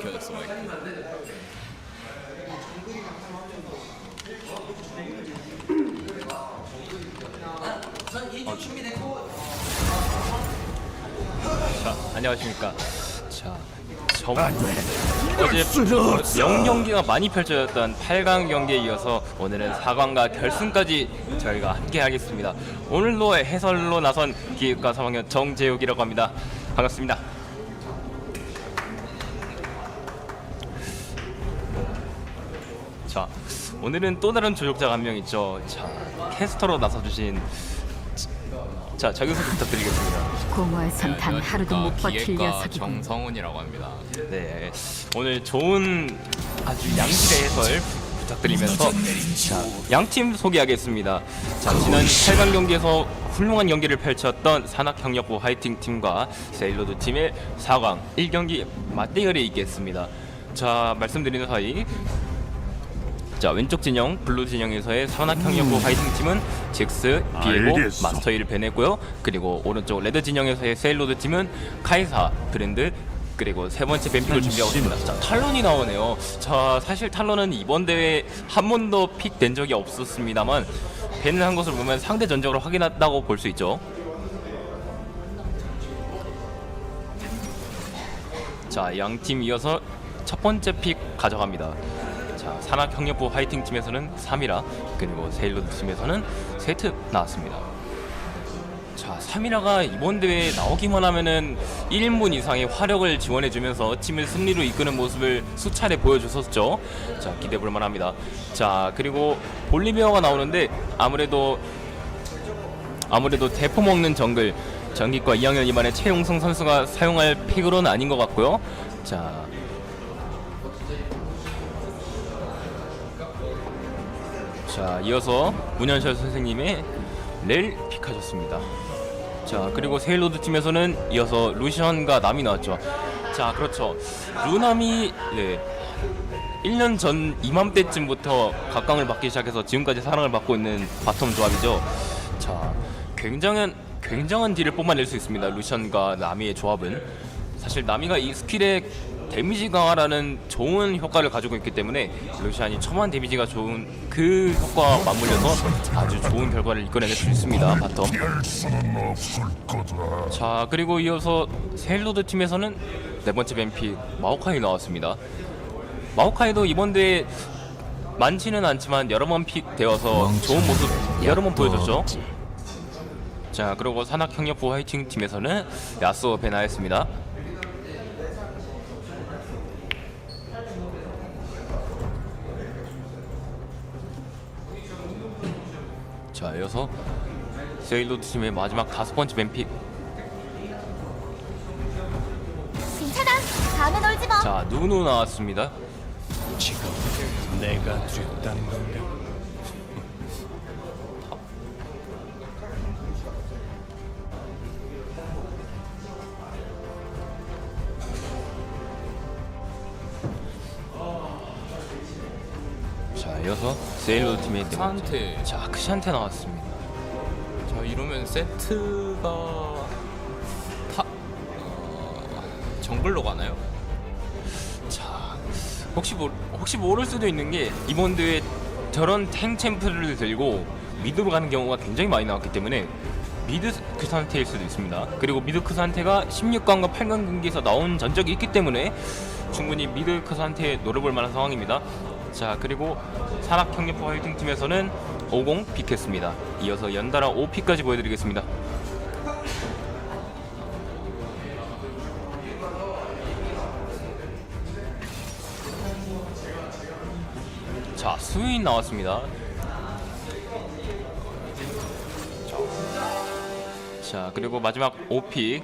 켜졌어 마이크. 자, 안녕하십니까. 자, 어제 명경기가 많이 펼쳐졌던 8강 경기에 이어서 오늘은 4강과 결승까지 저희가 함께 하겠습니다. 오늘도 해설로 나선 기획과 3학년 정재욱이라고 합니다. 반갑습니다. 자, 오늘은 또 다른 조력자가 한 명 있죠. 자, 캐스터로 나서주신 자, 자기소개 부탁드리겠습니다. 공허에선 단 하루도 못 버틸 기획과 녀석이군. 정성훈이라고 합니다. 네, 오늘 좋은 아주 양질의 해설 부탁드리면서 자, 양팀 소개하겠습니다. 자, 지난 8강 경기에서 훌륭한 경기를 펼쳤던 산악경력부 화이팅 팀과 세일로드 팀의 4강 1경기 맞대결이 있겠습니다. 자, 말씀드리는 사이 자, 왼쪽 진영 블루 진영에서의 산악경력부 화이팅 팀은 잭스, 비에고, 알겠어. 마스터이를 배냈고요. 그리고 오른쪽 레드 진영에서의 세일로드 팀은 카이사, 브랜드, 그리고 세 번째 뱀픽을 준비하고 있습니다. 자, 탈론이 나오네요. 자, 사실 탈론은 이번 대회 한 번도 픽된 적이 없었습니다만 밴을 한 것을 보면 상대 전적을 확인했다고 볼 수 있죠. 자, 양팀 이어서 첫 번째 픽 가져갑니다. 자, 산악경력부 화이팅 팀에서는 3이라, 그리고 세일로드 팀에서는 세트 나왔습니다. 자, 3이라가 이번 대회에 나오기만 하면은 1인분 이상의 화력을 지원해주면서 팀을 승리로 이끄는 모습을 수차례 보여줬었죠. 자, 기대해볼만 합니다. 자, 그리고 볼리비아가 나오는데 아무래도 대포 먹는 정글 전기과 2학년 2반의 최용성 선수가 사용할 픽으로는 아닌 것 같고요. 자, 이어서 문현철 선생님의 렐 픽하셨습니다. 자, 그리고 세일로드 팀에서는 이어서 루시안과 남이 나왔죠. 자, 그렇죠. 루남이 1년 전 이맘때쯤부터 각광을 받기 시작해서 지금까지 사랑을 받고 있는 바텀 조합이죠. 자, 굉장한 딜을 뿜어낼 수 있습니다. 루시안과 나미의 조합은 사실 나미가 이 스킬에 데미지 강화라는 좋은 효과를 가지고 있기 때문에 루시안이 초반 데미지가 좋은 그 효과와 맞물려서 아주 좋은 결과를 이끌어낼 수 있습니다. 바텀. 자, 그리고 이어서 세일로드 팀에서는 네 번째 뱀픽 마오카이 나왔습니다. 마오카이도 이번 대회 많지는 않지만 여러 번 픽되어서 좋은 모습 여러 번 보여줬죠. 자, 그리고 산악경력부 화이팅 팀에서는 야스오 배나했습니다. 자, 이어서 세일로드 팀의 마지막 5번째 뱀픽. 괜찮아. 다음에 놀지 뭐. 자, 누누 나왔습니다. 지금 내가 됐다는 건가? 자, 이어서 세일로드 팀의 네 번째. 크샨테. 자, 크샨테 나왔습니다. 자, 이러면 세트가 정글로 가나요? 자, 혹시 모를 수도 있는 게 이번 대회 저런 탱 챔프를 들고 미드로 가는 경우가 굉장히 많이 나왔기 때문에 미드 크산테일 수도 있습니다. 그리고 미드 크산테가 16강과 8강 경기에서 나온 전적이 있기 때문에 충분히 미드 크산테에 노려볼 만한 상황입니다. 자, 그리고 산악경력부 화이팅 팀에서는 50 픽했습니다. 이어서 연달아 5픽까지 보여드리겠습니다. 자, 스윈 나왔습니다. 자, 그리고 마지막 5픽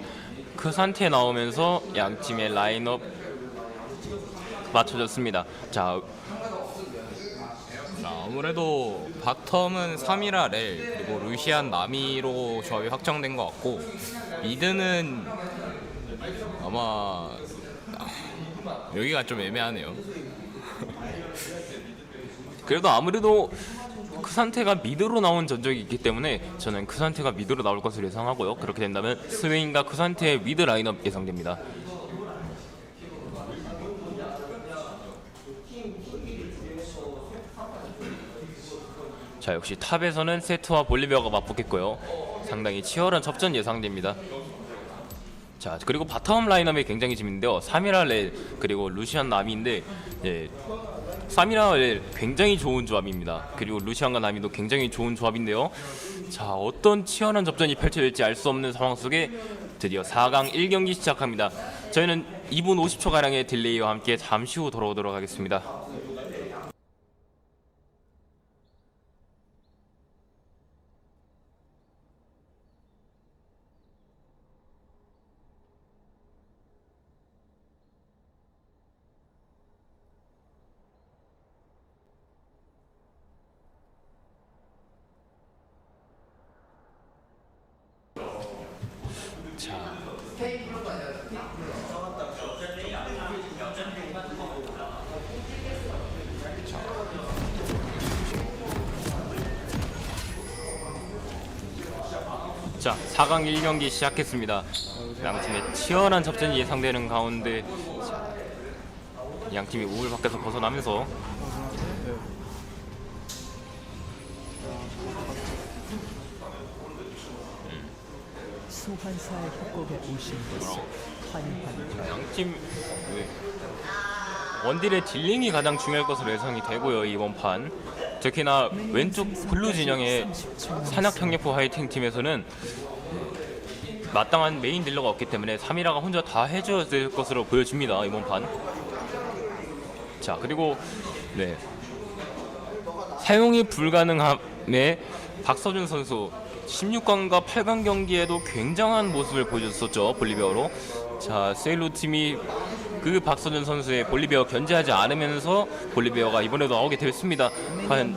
크산테 나오면서 양팀의 라인업 맞춰졌습니다. 자, 아무래도 바텀은 3이라 렐 그리고 루시안 나미로 조합이 확정된 것 같고 미드는 아마 여기가 좀 애매하네요. 그래도 아무래도 크산테가 미드로 나온 전적이 있기 때문에 저는 크산테가 미드로 나올 것을 예상하고요. 그렇게 된다면 스웨인과 크산테의 미드 라인업 예상됩니다. 자, 역시 탑에서는 세트와 볼리비아가 맞붙겠고요. 상당히 치열한 접전 예상됩니다. 자, 그리고 바텀 라인업이 굉장히 재밌는데요. 사미라 렐 그리고 루시안 나미인데, 예, 사미라 렐 굉장히 좋은 조합입니다. 그리고 루시안과 나미도 굉장히 좋은 조합인데요. 자, 어떤 치열한 접전이 펼쳐질지 알 수 없는 상황 속에 드디어 4강 1경기 시작합니다. 저희는 2분 50초가량의 딜레이와 함께 잠시 후 돌아오도록 하겠습니다. 자, 4강 1경기 시작했습니다. 양팀의 치열한 접전이 예상되는 가운데, 자, 양팀이 우물 밖에서 벗어나면서 소환사의 협곡에 오신 것을 환영합니다. 양팀 원딜의 딜링이 가장 중요할 것으로 예상이 되고요. 이번 판 특히나 왼쪽 블루 진영의 산악형예포 화이팅 팀에서는 마땅한 메인 딜러가 없기 때문에 3이라가 혼자 다 해줘야 될 것으로 보여집니다. 이번 판. 자, 그리고 네, 사용이 불가능함에 박서준 선수 16강과 8강 경기에도 굉장한 모습을 보여줬었죠. 볼리비아로. 자, 세일로 팀이 그 박서준 선수의 볼리비아 견제하지 않으면서 볼리비아가 이번에도 나오게 됐습니다. 과연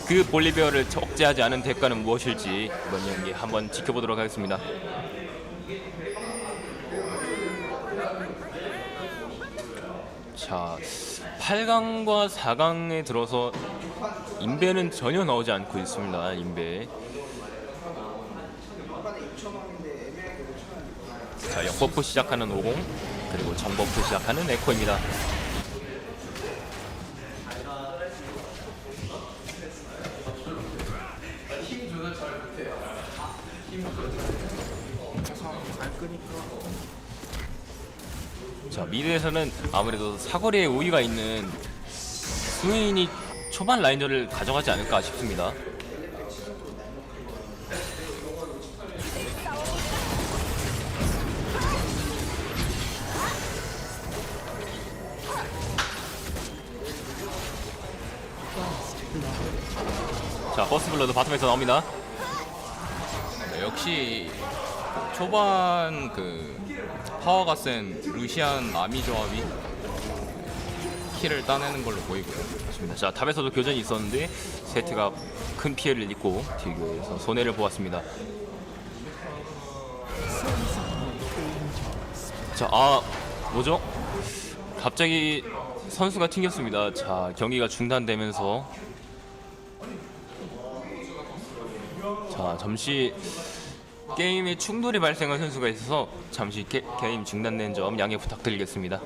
그 볼리비아를 억제하지 않은 대가는 무엇일지 이번 경기 한번 지켜보도록 하겠습니다. 자, 8강과 4강에 들어서 인베는 전혀 나오지 않고 있습니다. 인베. 자, 역버프 시작하는 50 그리고 정버프 시작하는 에코입니다. 자, 미드에서는 아무래도 사거리에 우위가 있는 스웨인이 초반 라인전을 가져가지 않을까 싶습니다. 자, 버스블러도 바텀에서 나옵니다. 네, 역시 초반 그 파워가 센 루시안 나미 조합이 킬을 따내는 걸로 보이고요. 좋습니다. 자, 탑에서도 교전이 있었는데 세트가 큰 피해를 입고 딜교에서 손해를 보았습니다. 자, 뭐죠? 갑자기 선수가 튕겼습니다. 자, 경기가 중단되면서 자, 잠시 게임에 충돌이 발생한 선수가 있어서 잠시 게임 중단된 점 양해 부탁드리겠습니다.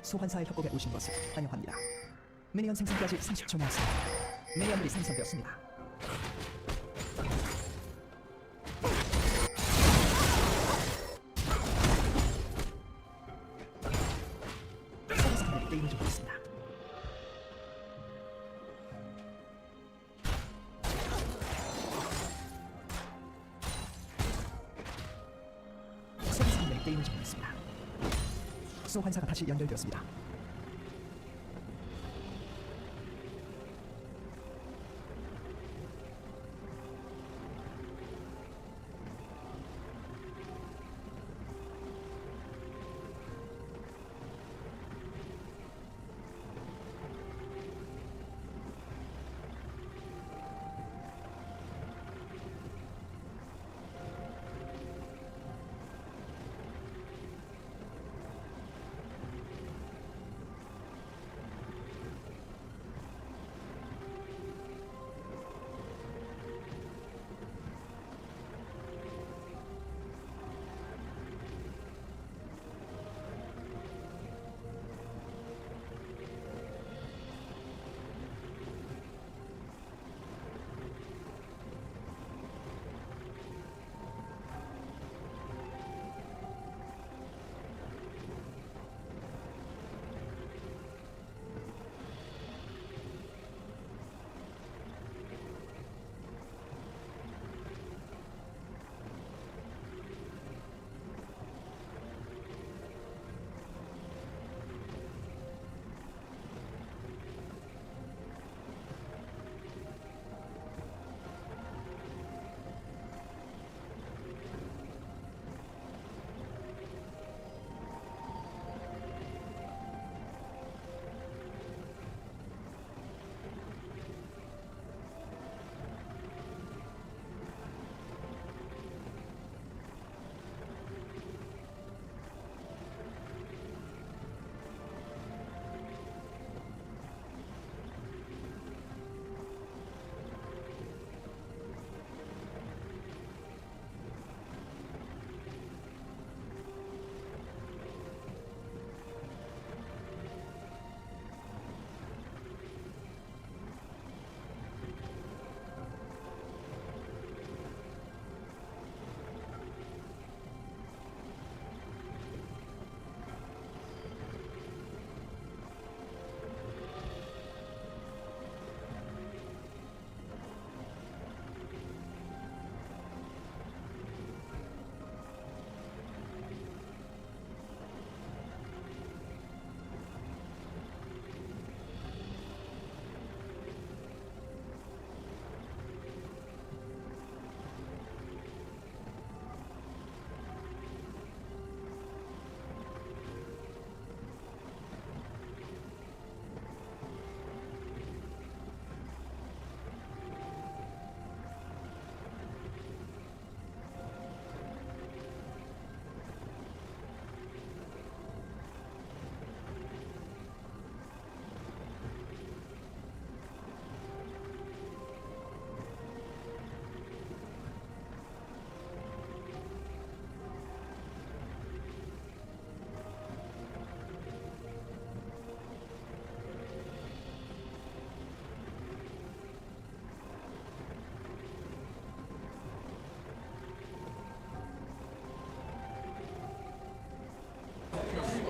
소환사의 협곡에 오신 것을 환영합니다. 미니언 생성까지 30초 남았습니다. 미니언들이 생성되었습니다. 소환사들이 게임을 좀 하겠습니다. 소환사들이 게임을 좀 하겠습니다. 소환사가 다시 연결되었습니다.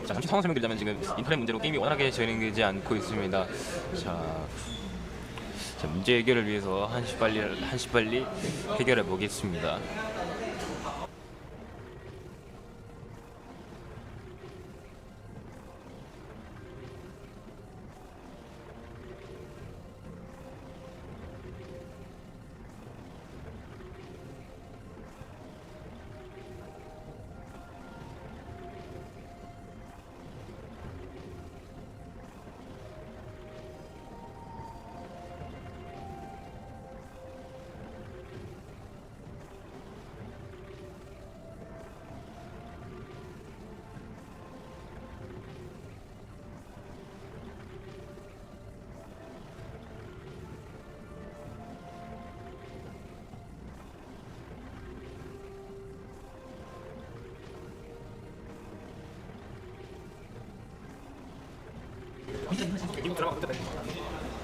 자, 잠시 상황 설명드리자면 지금 인터넷 문제로 게임이 워낙에 진행되지 않고 있습니다. 자, 문제 해결을 위해서 한시 빨리 해결해 보겠습니다.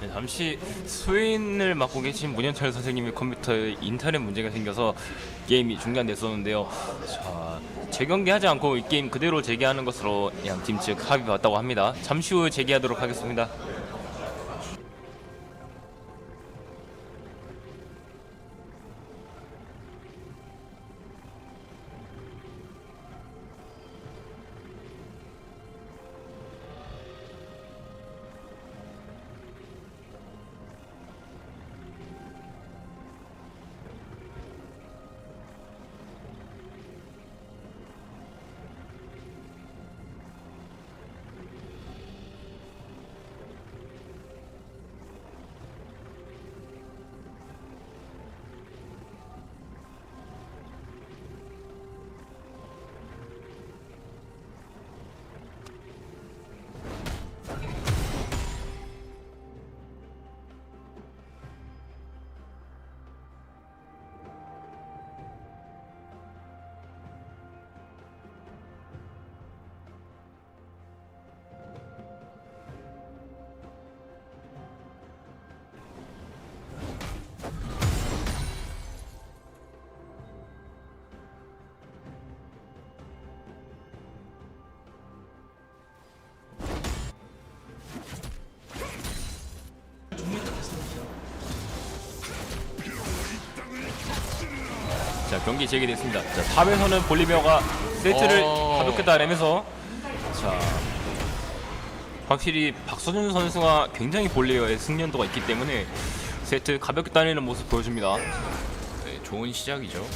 네, 잠시 수인을 맡고 계신 문현철 선생님의 컴퓨터에 인터넷 문제가 생겨서 게임이 중단됐었는데요. 자, 재경기 하지 않고 이 게임 그대로 재개하는 것으로 양팀 측 합의 봤다고 합니다. 잠시 후 재개하도록 하겠습니다. 자, 경기 재개됐습니다. 자, 탑에서는 볼리비아가 세트를 가볍게 따내면서 자, 확실히 박서준 선수가 굉장히 볼리비아의 승리도가 있기 때문에 세트 가볍게 따내는 모습 보여줍니다. 네, 좋은 시작이죠.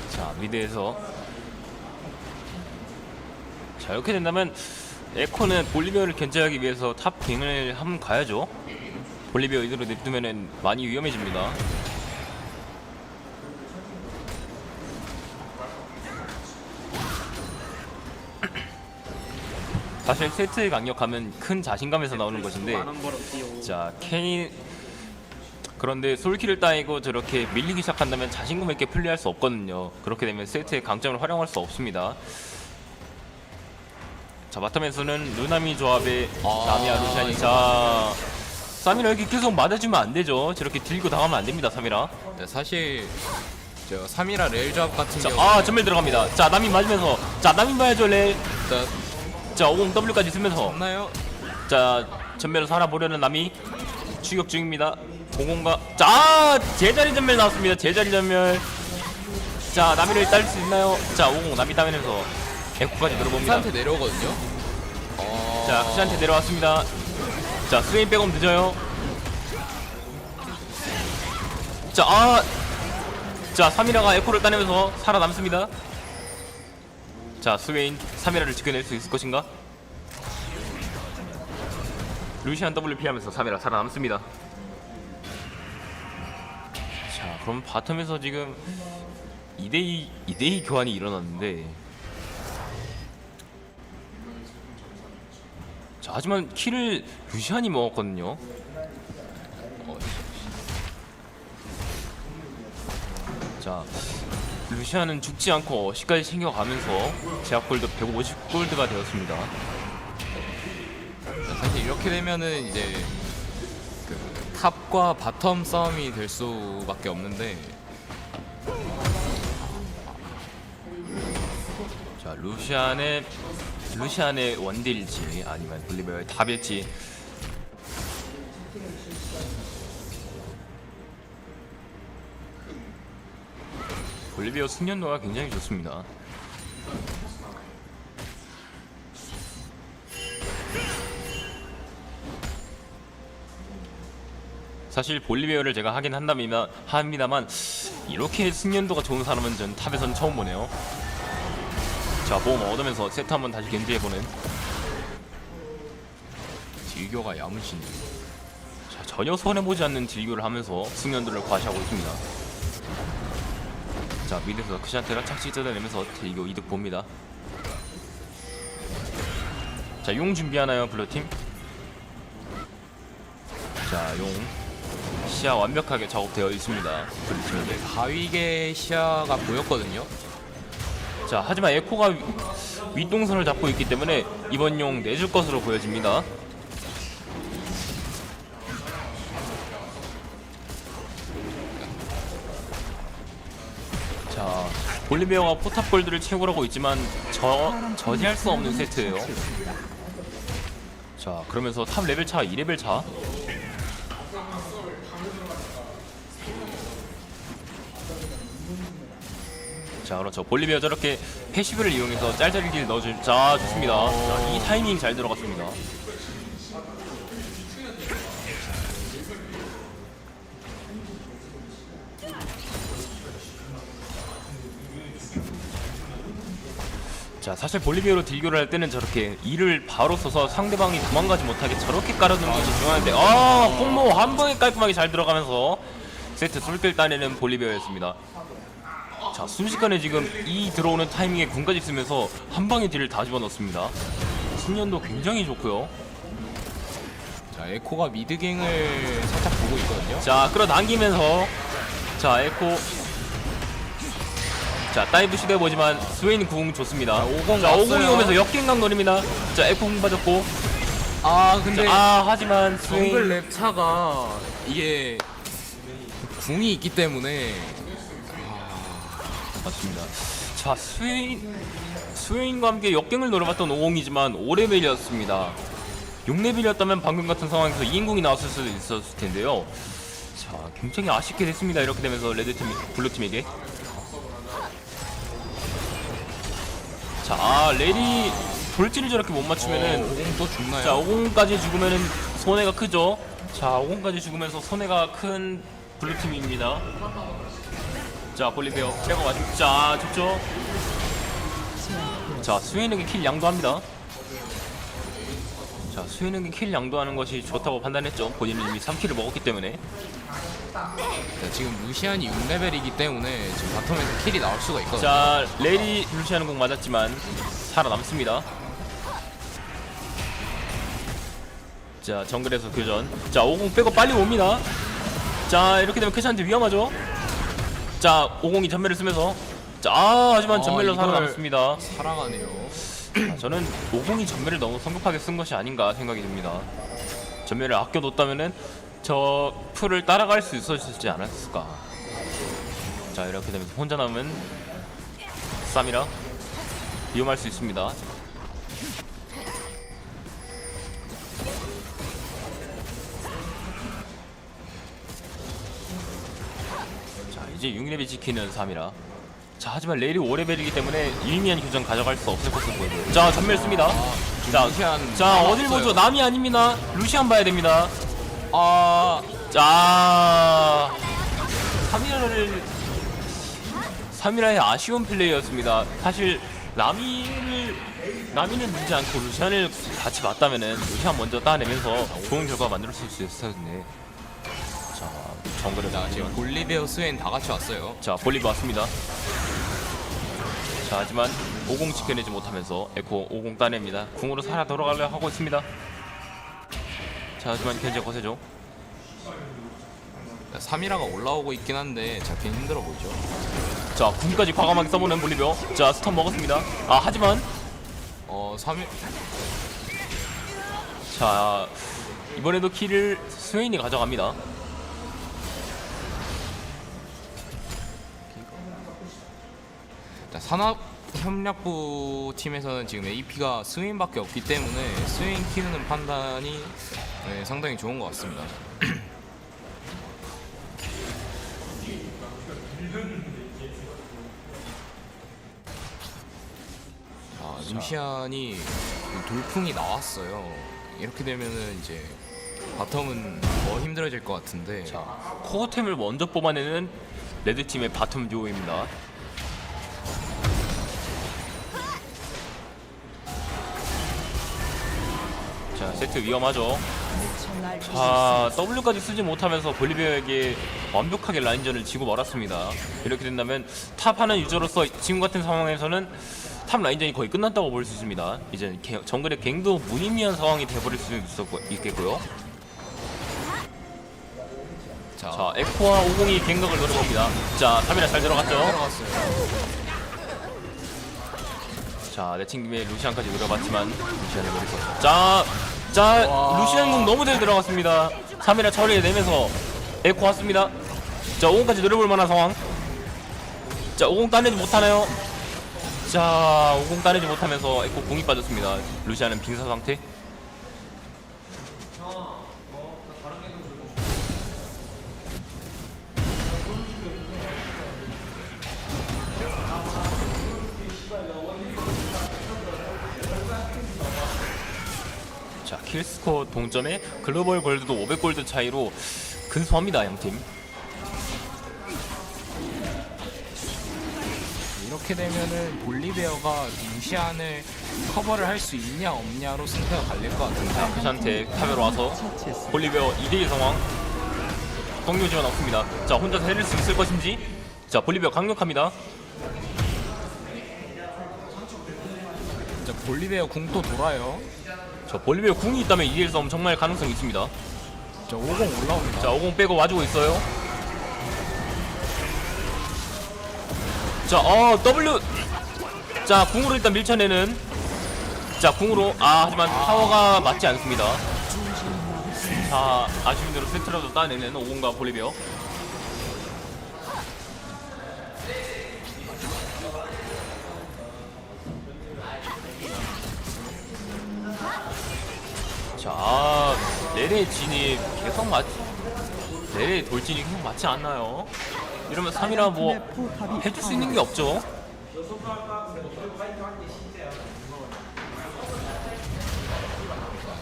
자, 미드에서 자, 이렇게 된다면 에코는 볼리비아를 견제하기 위해서 탑 갱을 한번 가야죠. 볼리비아 이대로 냅두면은 많이 위험해집니다. 사실 세트에 강력하면 큰 자신감에서 나오는 것인데, 자, 케인 그런데 솔킬을 따이고 저렇게 밀리기 시작한다면 자신감 있게 플레이할 수 없거든요. 그렇게 되면 세트의 강점을 활용할 수 없습니다. 자, 바텀에서는 루나미 조합의 사미라 루시안이 자, 사미라 이렇게 계속 맞아주면 안 되죠. 저렇게 들고 당하면 안 됩니다, 사미라. 네, 사실 저 사미라 레일 조합 같은 자, 경우 전멸 들어갑니다. 자, 나미 맞으면서 자, 나미 맞아줘 레. 일단 자, 50W까지 쓰면서 없나요? 자, 전멸을 살아보려는 나미 추격 중입니다. 50가 자, 제자리 전멸 나왔습니다. 제자리 전멸. 자, 나미를 딸 수 있나요? 자, 50 나미 따면서 에코까지 들어봅니다. 크스한테 내려오거든요. 자, 크시한테 내려왔습니다. 자, 스웨인 백업 늦어요. 자, 자, 사미라가 에코를 따내면서 살아남습니다. 자, 스웨인 사미라를 지켜낼 수 있을 것인가? 루시안 W 피하면서 사미라 살아남습니다. 자, 그럼 바텀에서 지금 2대2 교환이 일어났는데, 자, 하지만 킬을 루시안이 먹었거든요. 자, 루시안은 죽지 않고 어시까지 챙겨가면서 제약 골드 150골드가 되었습니다. 사실 이렇게 되면은 이제 그 탑과 바텀 싸움이 될 수밖에 없는데, 자, 루시안의 원딜일지 아니면 볼리비아의 탑일지. 볼리비아 숙련도가 굉장히 좋습니다. 사실 볼리비아를 제가 하긴 합니다만 이렇게 숙련도가 좋은 사람은 전 탑에선 처음 보네요. 자, 보험 얻으면서 세트 한번 다시 견제해보는. 딜교가 야무지네. 자, 전혀 손해보지 않는 딜교를 하면서 숙련도를 과시하고 있습니다. 자, 미드에서 크시한테랑 착지 뜯어내면서 딜교 이득 봅니다. 자, 용 준비하나요, 블루팀? 자, 용 시야 완벽하게 작업되어 있습니다. 블루팀인데. 가위계 시야가 보였거든요. 자, 하지만 에코가 윗동선을 잡고 있기 때문에 이번 용 내줄 것으로 보여집니다. 자, 볼리베어가 포탑 골드를 채우라고 있지만 저지할 수 없는 세트예요. 자, 그러면서 탑 레벨 차 2레벨 차. 자, 그렇죠. 볼리베어 저렇게 패시브를 이용해서 짤짤이를 넣어줄. 자, 좋습니다. 자, 이 타이밍 잘 들어갔습니다. 자, 사실 볼리비아로 딜교를 할 때는 저렇게 E를 바로 써서 상대방이 도망가지 못하게 저렇게 깔아두는 것이 중요한데, 폭모 한 번에 깔끔하게 잘 들어가면서 세트 솔길 따내는 볼리비아였습니다. 자, 순식간에 지금 E 들어오는 타이밍에 궁까지 쓰면서 한 방에 딜을 다 집어넣습니다. 승련도 굉장히 좋고요. 자, 에코가 미드갱을 살짝 보고 있거든요. 자, 끌어당기면서 자, 에코 자, 다이브 시도해보지만 스웨인 궁 좋습니다. 50 자, 50이 왔어요. 오면서 역갱각 노립니다. 자, 에코 궁 빠졌고. 근데 하지만 정글 스웨인 랩차가 이게 궁이 있기 때문에 맞습니다. 자, 스웨인과 함께 역갱을 노려봤던 50이지만 5레벨이었습니다. 6레벨이었다면 방금 같은 상황에서 2인궁이 나왔을 수도 있었을 텐데요. 자, 굉장히 아쉽게 됐습니다. 이렇게 되면서 레드팀, 블루팀에게. 자, 레리 돌진을 저렇게 못 맞추면은 50 또 죽나요? 자, 50까지 죽으면은 손해가 크죠. 자, 50까지 죽으면서 손해가 큰 블루팀입니다. 자, 볼리베어 빼고 맞습니다. 자, 좋죠. 자, 스웨인에게 킬 양도합니다. 자, 스웨인에게 킬 양도하는 것이 좋다고 판단했죠. 본인은 이미 3킬을 먹었기 때문에. 자, 지금 루시안이 6레벨이기 때문에 지금 바텀에서 킬이 나올 수가 있거든요. 자, 레리 루시하는 공 맞았지만 살아남습니다. 자, 정글에서 교전. 자, 50 빼고 빨리 옵니다. 자, 이렇게 되면 캐시한테 위험하죠. 자, 50이 전멸을 쓰면서 자, 하지만 전멸로 이걸 살아남습니다. 살아가네요. 자, 저는 50이 전멸을 너무 성급하게 쓴 것이 아닌가 생각이 듭니다. 전멸을 아껴뒀다면은 저 풀을 따라갈 수 있었지 않았을까. 자, 이렇게 되면서 혼자 남은 쌈이라 위험할 수 있습니다. 자, 이제 6레벨 지키는 3이라. 자, 하지만 레일이 5레벨이기 때문에 일미한 교전 가져갈 수 없을 것으로 보여요. 자, 전멸 씁니다. 자, 루시안 자, 어딜 없어요. 보죠? 남이 아닙니다. 루시안 봐야 됩니다. 자, 3이라의 아쉬운 플레이였습니다. 사실 라미는 늦지 않고 루시안을 같이 맞다면은 루시안 먼저 따내면서 좋은 결과 만들 수 있을 텐데. 자, 정글은 자, 지금 볼리베어 스웨인 다 같이 왔어요. 자, 볼리브 왔습니다. 자, 하지만 50 지켜내지 못하면서 에코 50 따냅니다. 궁으로 살아 돌아가려 하고 있습니다. 자, 하지만 견제 거세죠. 3이라가 올라오고 있긴 한데 잡긴 힘들어 보이죠. 자, 궁까지 과감하게 써보는 볼리베어. 자, 스턴 먹었습니다. 하지만 3일 자, 이번에도 킬을 스웨인이 가져갑니다. 자, 산업협력부 팀에서는 지금 AP가 스웨인밖에 없기 때문에 스웨인 키우는 판단이 상당히 좋은 것 같습니다. 자, 루시안이 돌풍이 나왔어요. 이렇게 되면은 이제 바텀은 더 힘들어질 것 같은데. 자, 코어템을 먼저 뽑아내는 레드팀의 바텀 듀오입니다. 자, 세트 위험하죠. 자, W까지 쓰지 못하면서 볼리비아에게 완벽하게 라인전을 지고 말았습니다. 이렇게 된다면 탑 하는 유저로서 지금 같은 상황에서는 탑 라인전이 거의 끝났다고 볼 수 있습니다. 이제 정글의 갱도 무의미한 상황이 돼버릴 수 있겠고요. 자, 에코와 50이 갱각을 노려봅니다. 자, 3이라 잘 들어갔죠. 들어갔어요. 자, 내친 김에 루시안까지 노려봤지만 루시안을 노렸었죠. 자, 루시안 공 너무 잘 들어갔습니다. 3이라 처리해내면서 에코 왔습니다. 자, 50까지 노려볼 만한 상황. 자, 50 따내지 못하나요? 자, 50 따내지 못하면서 에코 공이 빠졌습니다. 루시안은 빙사 상태. 자, 킬스코어 동점에 글로벌 골드도 500골드 차이로 근소합니다, 양팀. 이렇게 되면은 볼리베어가 루시안을 커버를 할 수 있냐 없냐로 승패가 갈릴 것 같은데. 피샨테 탑으로 와서 볼리베어 2대1 상황. 동료 지원 없습니다. 자, 혼자서 해낼 수 있을 것인지. 자, 볼리베어 강력합니다. 자, 볼리베어 궁 또 돌아요. 자, 볼리베어 궁이 있다면 2대1 싸움 정말 가능성이 있습니다. 자, 50 올라옵니다. 자, 50 빼고 와주고 있어요. 자, W. 자, 궁으로 일단 밀쳐내는. 자, 궁으로. 하지만 타워가 맞지 않습니다. 자, 아쉬운 대로 세트라도 따내는 50과 볼리베어. 자, 레레 진입 계속 레레 돌진이 계속 맞지 않나요? 이러면 3이라 뭐 해줄 수 있는 게 없죠.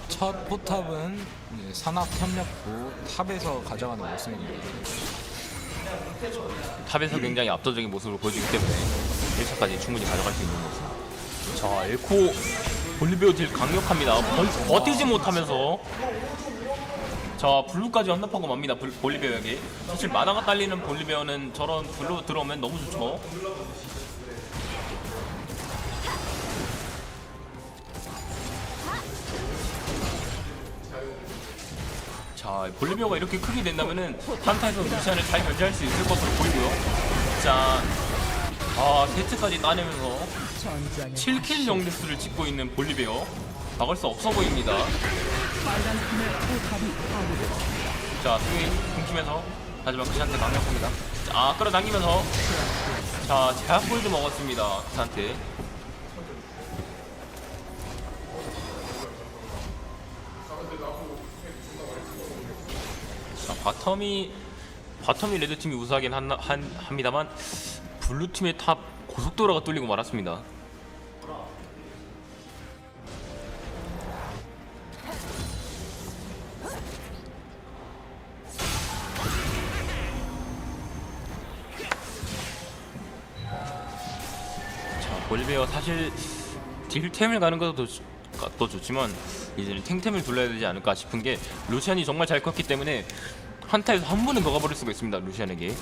첫 포탑은 산악협력부 탑에서 가져가는 모습입니다. 탑에서 굉장히 압도적인 모습을 보여주기 때문에 1차까지 충분히 가져갈 수 있는 모습. 자, 엘코 볼리베어 딜 강력합니다. 버티지 못하면서 자, 블루까지 헌납하고 맙니다. 볼리베어에게. 사실 마나가 딸리는 볼리베어는 저런 블루 들어오면 너무 좋죠. 자, 볼리베어가 이렇게 크게 된다면은 한타에서 루시안을 잘 견제할 수 있을 것으로 보이고요. 자, 세트까지 따내면서 7킬 정도수를 찍고 있는 볼리베어. 막을 수 없어 보입니다. 자, 스윙 궁심에서 하지만 그한테 강력합니다. 자, 끌어당기면서 자, 제압골드 먹었습니다. 그한테. 자, 바텀이 레드팀이 우세하긴 합니다만 블루팀의 탑 고속도로가 뚫리고 말았습니다. 볼리베어 사실 딜템을 가는 것도 좋지만 이제는 탱템을 돌려야 되지 않을까 싶은 게 루시안이 정말 잘 컸기 때문에 한타에서 한 번은 더 가버릴 수가 있습니다. 루시안에게.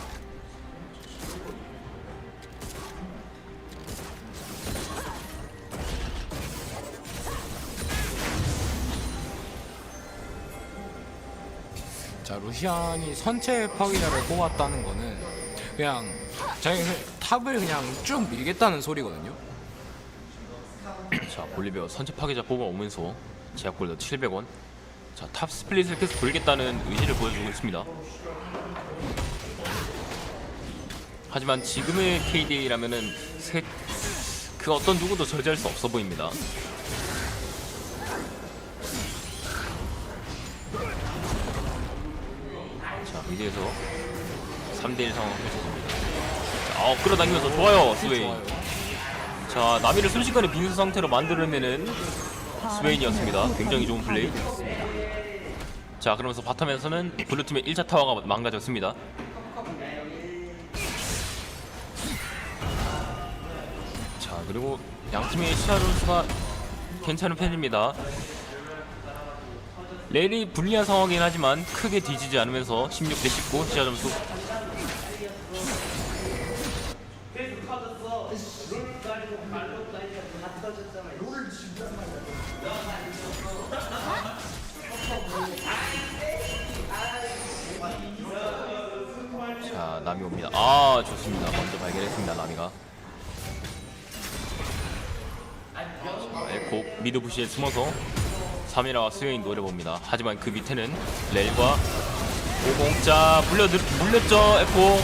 자, 루시안이 선체 파괴자를 뽑았다는 거는 그냥 자기 탑을 그냥 쭉 밀겠다는 소리거든요. 자, 볼리베어 선체 파괴자 뽑아오면서 제약골드 700원. 자, 탑 스플릿을 계속 돌겠다는 의지를 보여주고 있습니다. 하지만 지금의 KDA라면은 그 어떤 누구도 저지할 수 없어 보입니다. 자, 미드에서 3대1 상황을 펼쳐집니다. 자, 끌어당기면서 좋아요, 스웨인. 자, 나미를 순식간에 빙수 상태로 만들어내는 스웨인이었습니다. 굉장히 좋은 플레이. 자, 그러면서 바텀에서는 블루팀의 1차 타워가 망가졌습니다. 자, 그리고 양팀의 시야루스가 괜찮은 편입니다. 렐이 불리한 상황이긴 하지만 크게 뒤지지 않으면서 16대 19 시야 점수. 자, 나미 옵니다. 좋습니다. 먼저 발견했습니다. 나미가. 에코 미드 부시에 숨어서 3이라와 스웨인 노려봅니다. 하지만 그 밑에는 렐과 50. 자 물렸죠 에코.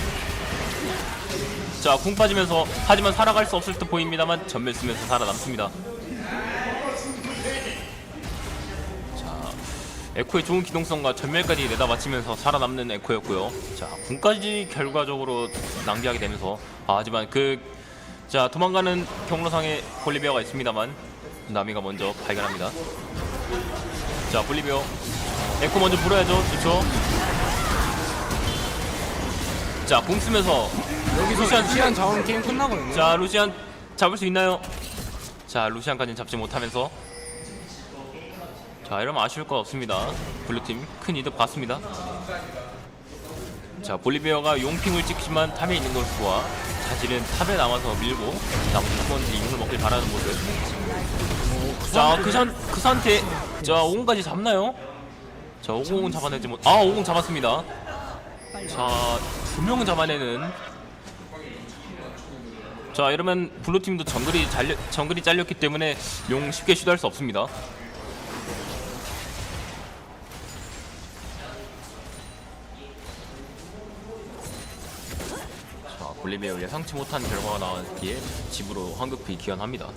자 궁 빠지면서 하지만 살아갈 수 없을 듯 보입니다만 전멸 쓰면서 살아남습니다. 자 에코의 좋은 기동성과 전멸까지 내다 바치면서 살아남는 에코였고요. 자 궁까지 결과적으로 낭비하게 되면서 하지만 자 도망가는 경로상에 볼리비아가 있습니다만 나미가 먼저 발견합니다. 자 볼리비아 에코 먼저 물어야죠. 좋죠. 자 공 쓰면서 여기서 루시안 잡으면 게임 끝나거든요. 자 루시안 잡을 수 있나요? 자 루시안까지는 잡지 못하면서 자 이러면 아쉬울 거 없습니다. 블루팀 큰 이득 봤습니다. 자 볼리비아가 용핑을 찍지만 탑에 있는 것을 보아 자질은 탑에 남아서 밀고 나머지 팀원들이 이문을 먹길 바라는 모습. 자 그 상태 자 50까지 잡나요? 자 50은 잡아내지 못. 50 잡았습니다. 자 2명은 잡아내는. 자 이러면 블루팀도 정글이 잘렸기 때문에 용 쉽게 시도할 수 없습니다. 자 볼리비아 예상치 못한 결과가 나왔기에 집으로 황급히 귀환합니다.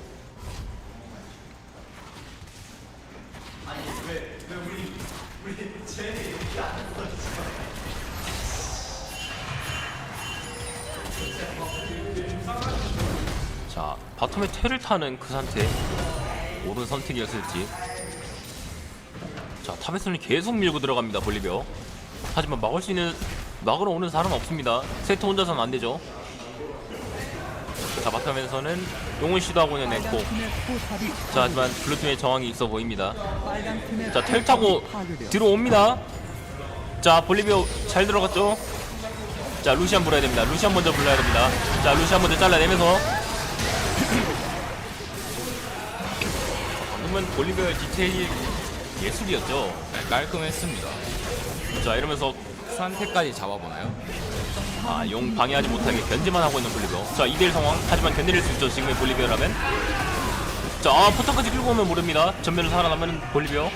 자 바텀에 테를 타는 그 상태 옳은 선택이었을지. 자 탑에서는 계속 밀고 들어갑니다 볼리비아. 하지만 막으러 오는 사람은 없습니다. 세트 혼자서는 안되죠. 자 바텀에서는 용을 시도하고 있는 에코. 자 하지만 블루팀의 저항이 있어 보입니다. 자 텔 타고 들어옵니다. 자 볼리비아 잘 들어갔죠. 자 루시안 불러야 됩니다. 루시안 먼저 불러야 됩니다. 자 루시안 먼저 잘라내면서 방금은 볼리비아의 디테일이 예술이었죠. 네, 깔끔했습니다. 자 이러면서 산테까지 잡아보나요? 용 방해하지 못하게 견제만 하고 있는 볼리비아. 자 2대1 상황. 하지만 견뎌낼 수 있죠 지금의 볼리비아라면. 자 포탑까지 끌고 오면 모릅니다. 전면을 살아남는 볼리비아.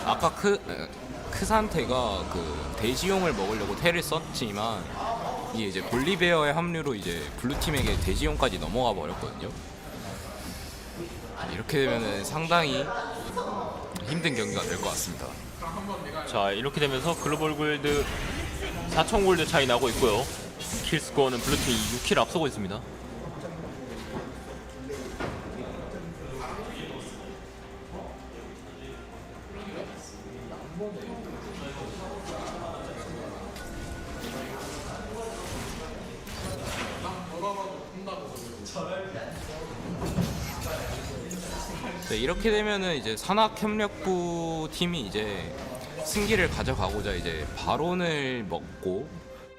아까 크산테가 그 돼지용을 먹으려고 테를 썼지만 이게 이제 볼리베어의 합류로 이제 블루팀에게 돼지용까지 넘어가 버렸거든요. 이렇게 되면은 상당히 힘든 경기가 될 것 같습니다. 자 이렇게 되면서 글로벌 골드 4,000 골드 차이 나고 있고요. 킬 스코어는 블루팀이 6킬 앞서고 있습니다. 네, 이렇게 되면은 이제 산악협력부 팀이 이제 승기를 가져가고자 이제 바론을 먹고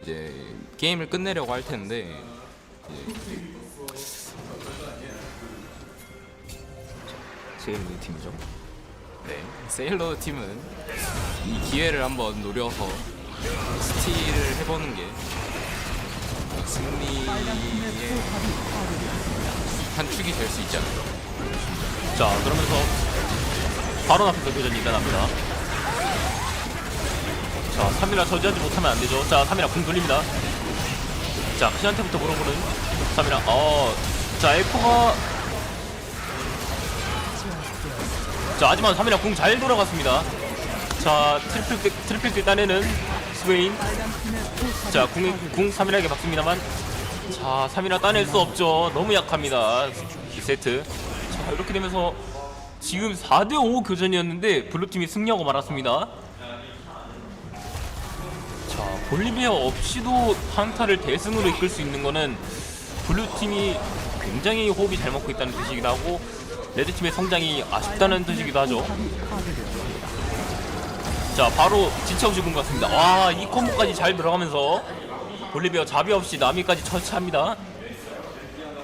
이제 게임을 끝내려고 할 텐데 세일러드 팀이죠. 네, 세일러드 팀은 이 기회를 한번 노려서 스틸을 해보는 게 승리의 한 축이 될 수 있지 않을까. 자 그러면서 바로 앞에서 교전이 일어납니다. 자 3이라 저지하지 못하면 안되죠. 자 3이라 궁 돌립니다. 자 크샨테부터 물어보는 3이라. 자 에코가 자 하지만 3이라 궁 잘 돌아갔습니다. 자 트리플 따내는 스웨인. 자 궁 3이라에게 박습니다만 자 3이라 따낼 수 없죠. 너무 약합니다. 이 세트. 자 이렇게 되면서 지금 4대5 교전이었는데 블루팀이 승리하고 말았습니다. 자 볼리비아 없이도 한타를 대승으로 이끌 수 있는 거는 블루팀이 굉장히 호흡이 잘 먹고 있다는 뜻이기도 하고 레드팀의 성장이 아쉽다는 뜻이기도 하죠. 자 바로 지쳐오시군 것 같습니다. 와 이 콤보까지 잘 들어가면서 볼리비아 자비 없이 나미까지 처치합니다.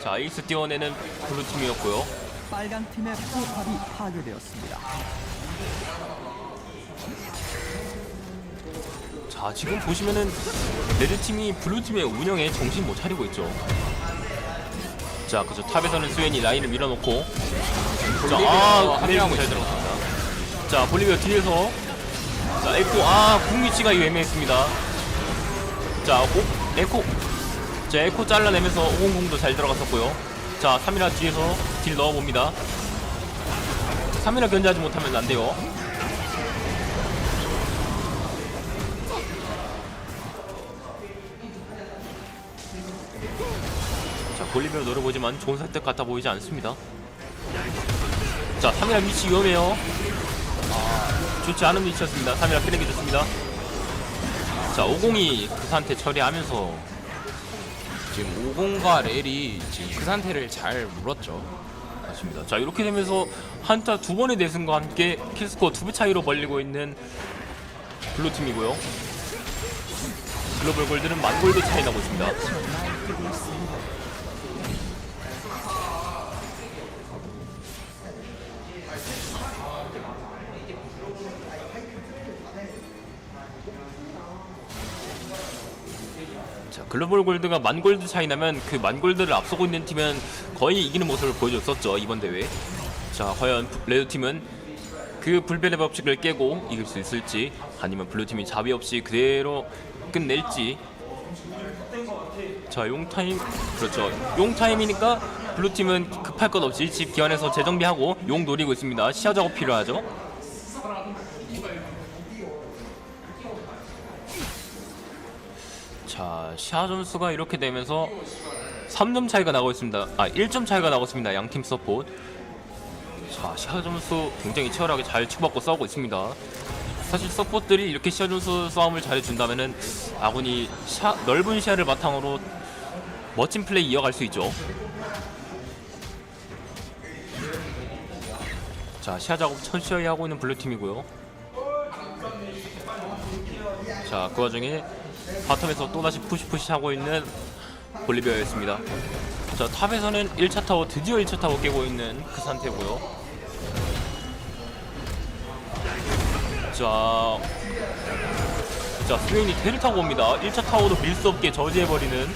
자 에이스 띄워내는 블루팀이었고요. 빨간 팀의 포탑이 파괴되었습니다. 자, 지금 보시면은 레드팀이 블루팀의 운영에 정신 못 차리고 있죠. 자, 그죠. 탑에서는 스웬이 라인을 밀어놓고, 자, 합류하고 잘 있습니다. 들어갔습니다. 자, 볼리비아 뒤에서, 자, 에코, 궁 위치가 애매했습니다. 자, 에코, 자, 에코 잘라내면서 500도 잘 들어갔었고요. 자, 3이라 뒤에서 딜 넣어봅니다. 3이라 견제하지 못하면 안 돼요. 자, 볼리비아 노려보지만 좋은 선택 같아 보이지 않습니다. 자, 3이라 위치 위험해요. 좋지 않은 위치였습니다. 3이라 빼내기 좋습니다. 자, 50이 그 상태 처리하면서 지금 50과 렐이 지금 그 상태를 잘 물었죠. 맞습니다. 자, 이렇게 되면서 한타 2번의 내승과 함께 킬스코어 2배 차이로 벌리고 있는 블루팀이고요. 글로벌 골드는 10,000골드 차이 나고 있습니다. 자, 글로벌 골드가 10,000골드 차이 나면 그 10,000골드를 앞서고 있는 팀은 거의 이기는 모습을 보여줬었죠, 이번 대회. 자, 과연 레드팀은 그 불변의 법칙을 깨고 이길 수 있을지, 아니면 블루팀이 자비 없이 그대로 끝낼지. 자, 용타임, 그렇죠, 용타임이니까 블루팀은 급할 것 없이 집 기원해서 재정비하고 용 노리고 있습니다. 시야 작업 필요하죠. 자, 시야 점수가 이렇게 되면서 3점 차이가 나고 있습니다. 1점 차이가 나고 있습니다. 양팀 서포트. 자, 시야 점수 굉장히 치열하게 잘 치고받고 싸우고 있습니다. 사실 서포트들이 이렇게 시야 점수 싸움을 잘해준다면은 아군이 넓은 시야를 바탕으로 멋진 플레이 이어갈 수 있죠. 자, 시야 작업 천천히 하고 있는 블루팀이고요. 자, 그 와중에 바텀에서 또다시 푸시 하고 있는 볼리비아였습니다. 자, 탑에서는 1차 타워, 드디어 1차 타워 깨고 있는 그 상태고요. 자, 스웨인이 테를 타고 옵니다. 1차 타워도 밀 수 없게 저지해버리는.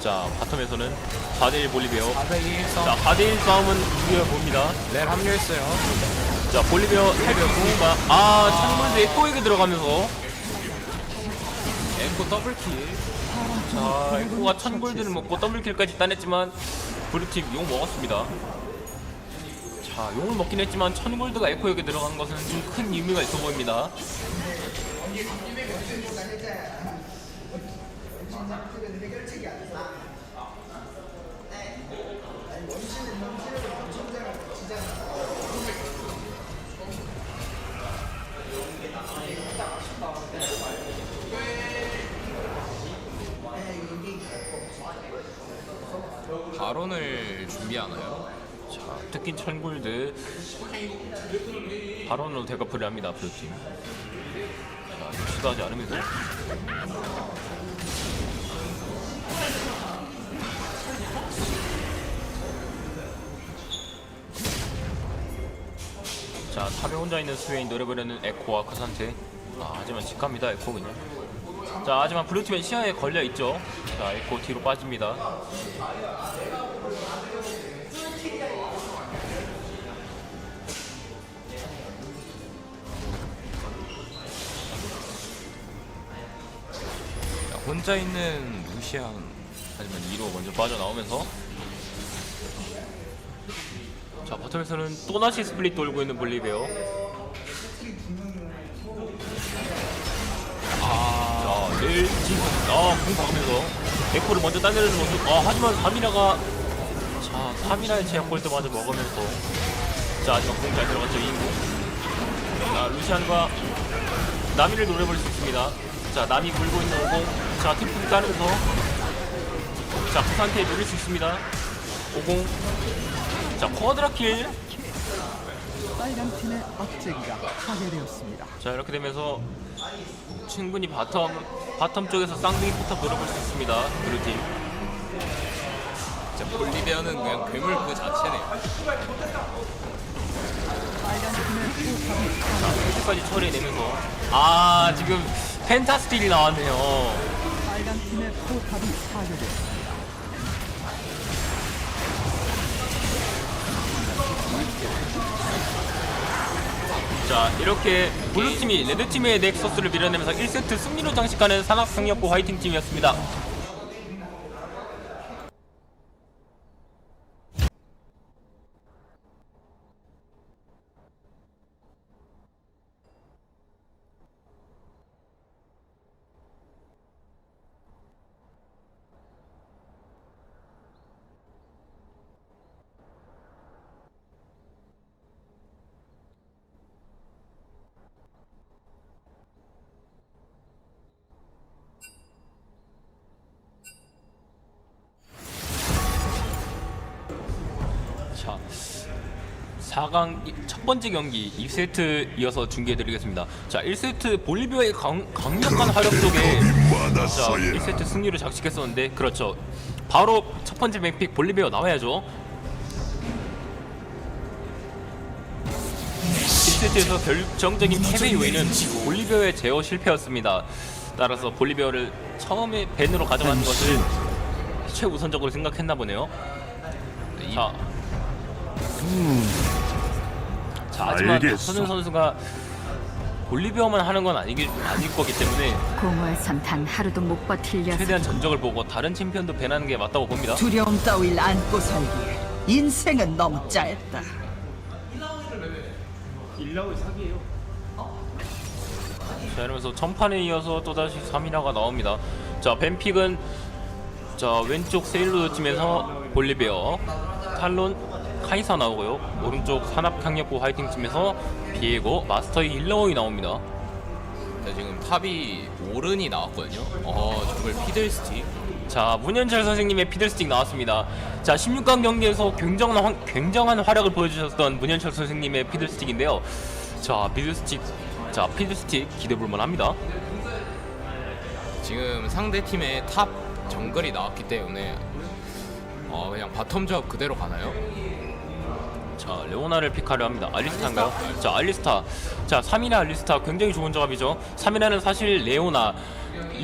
자, 바텀에서는 4대1 볼리비아. 4대1 싸움. 자, 4대1 싸움은 이겨봅니다. 렐 합류했어요. 자, 볼리비아 살펴보니까 찬물도 에코에게 들어가면서, 에코 더블킬. 자, 에코가 1000골드를 먹고 더블킬까지 따냈지만 블루팀 용 먹었습니다. 자, 용을 먹긴 했지만 1000골드가 에코에게 들어간 것은 좀 큰 의미가 있어 보입니다. 바론을 준비하나요? 자, 특히 1000골드 바론으로 대가풀이 합니다, 블루팀. 자, 시도하지 않으면서. 자, 탑에 혼자 있는 스웨인 노려보려는 에코와 그 상태. 하지만 직갑니다, 에코 그냥. 자, 하지만 블루팀의 시야에 걸려있죠. 자, 에코 뒤로 빠집니다. 자, 혼자 있는 루시안. 하지만 2로 먼저 빠져나오면서, 자, 바텀에서는 또다시 스플릿 돌고 있는 볼리베어. 자, 렐 공 박으면서 에코를 먼저 따내려는 모습. 하지만 3이라가, 자, 3이라의 제약골드마저 먹으면서, 자, 하지만 공 잘 들어갔죠, 2인공. 자, 루시안과 나미를 노려볼 수 있습니다. 자, 나미 물고 있는 50. 자, 팀프 따르면서, 자, 그 상태에 노릴 수 있습니다. 50. 자, 쿼드라킬. 빨간 팀의 억제기가 파괴되었습니다. 자, 이렇게 되면서 충분히 바텀 쪽에서 쌍둥이 포탑 노려볼 수 있습니다, 블루팀. 진짜 볼리비아는 그냥 괴물 그 자체네요. 킬까지 처리해내면서 지금 펜타스틸이 나왔네요. 빨간 팀의 포탑이 파괴되었습니다. 자, 이렇게 블루팀이 레드팀의 넥서스를 밀어내면서 1세트 승리로 장식하는 산악강력부 화이팅 팀이었습니다. 자, 4강 첫 번째 경기 2세트 이어서 중계해드리겠습니다. 자, 1세트 볼리비아의 강력한 화력 속에 자, 1세트 승리를 장식했었는데 그렇죠. 바로 첫 번째 맹픽 볼리비아 나와야죠. 1세트에서 결정적인 패배 요인은 볼리비아의 제어 실패였습니다. 따라서 볼리비아를 처음에 밴으로 가져가는 것을 최우선적으로 생각했나 보네요. 자, 하지만 박선현 선수가 볼리비아만 하는 건 아닐 거기 때문에 공허에선 단 하루도 못 버틸 녀석. 최대한 전적을 보고 다른 챔피언도 배나는 게 맞다고 봅니다. 두려움 따위를 안고 살기에 인생은 너무 짧다. 자, 이러면서 전판에 이어서 또다시 3위라가 나옵니다. 자, 벤픽은 자, 왼쪽 세일로드 팀에서 볼리비아, 탈론, 카이사 나오고요. 오른쪽 산악강력부 화이팅 팀에서 비에고, 마스터의 일러오이 나옵니다. 자, 지금 탑이 오른이 나왔거든요. 정말 피들스틱. 자, 문현철 선생님의 피들스틱 나왔습니다. 자, 16강 경기에서 굉장한 활약을 보여주셨던 문현철 선생님의 피들스틱인데요. 자, 피들스틱 기대볼만 합니다. 지금 상대 팀의 탑 정글이 나왔기 때문에 그냥 바텀 조합 그대로 가나요? 자, 레오나를 픽하려 합니다. 알리스타인가요? 자, 알리스타. 자, 3이나 알리스타 굉장히 좋은 조합이죠. 3이나는 사실 레오나,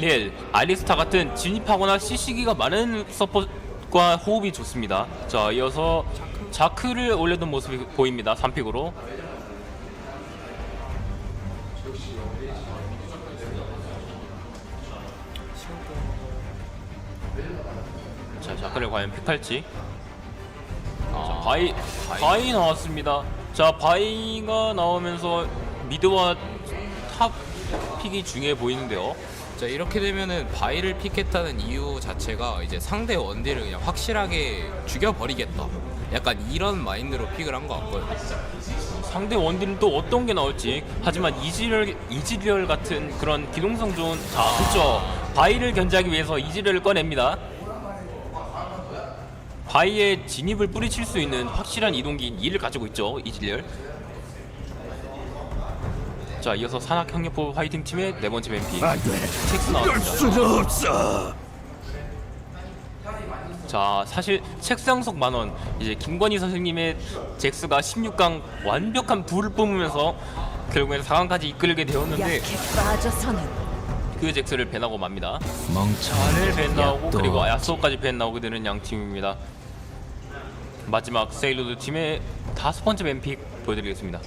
렐, 알리스타 같은 진입하거나 CC기가 많은 서폿과 호흡이 좋습니다. 자, 이어서 자크를 올려둔 모습이 보입니다. 3픽으로. 자, 자크를 과연 픽할지. 자, 바이 나왔습니다. 자, 바이가 나오면서 미드와 탑 픽이 중요해 보이는데요. 자, 이렇게 되면은 바이를 픽했다는 이유 자체가 이제 상대 원딜을 그냥 확실하게 죽여버리겠다, 약간 이런 마인드로 픽을 한 것 같고요. 상대 원딜은 또 어떤 게 나올지. 하지만 이지리얼 같은 그런 기동성 좋은 그쵸, 바이를 견제하기 위해서 이지리얼을 꺼냅니다. 바이의 진입을 뿌리칠 수 있는 확실한 이동기인 2를 가지고 있죠, 이지리얼. 자, 이어서 산악형력부 화이팅 팀의 네 번째 뱀픽 첵스 나왔습니다. 자, 사실 책상석 만원, 이제 김건희 선생님의 잭스가 16강 완벽한 불을 뿜으면서 결국에는 4강까지 이끌게 되었는데 약해 빠져서는 그 잭스를 밴하고 맙니다. 멍청한 를 밴 나오고 또 그리고 야스오까지 밴 나오게 되는 양 팀입니다. 마지막 세일로드 팀의 5번째 뱀픽 보여드리겠습니다.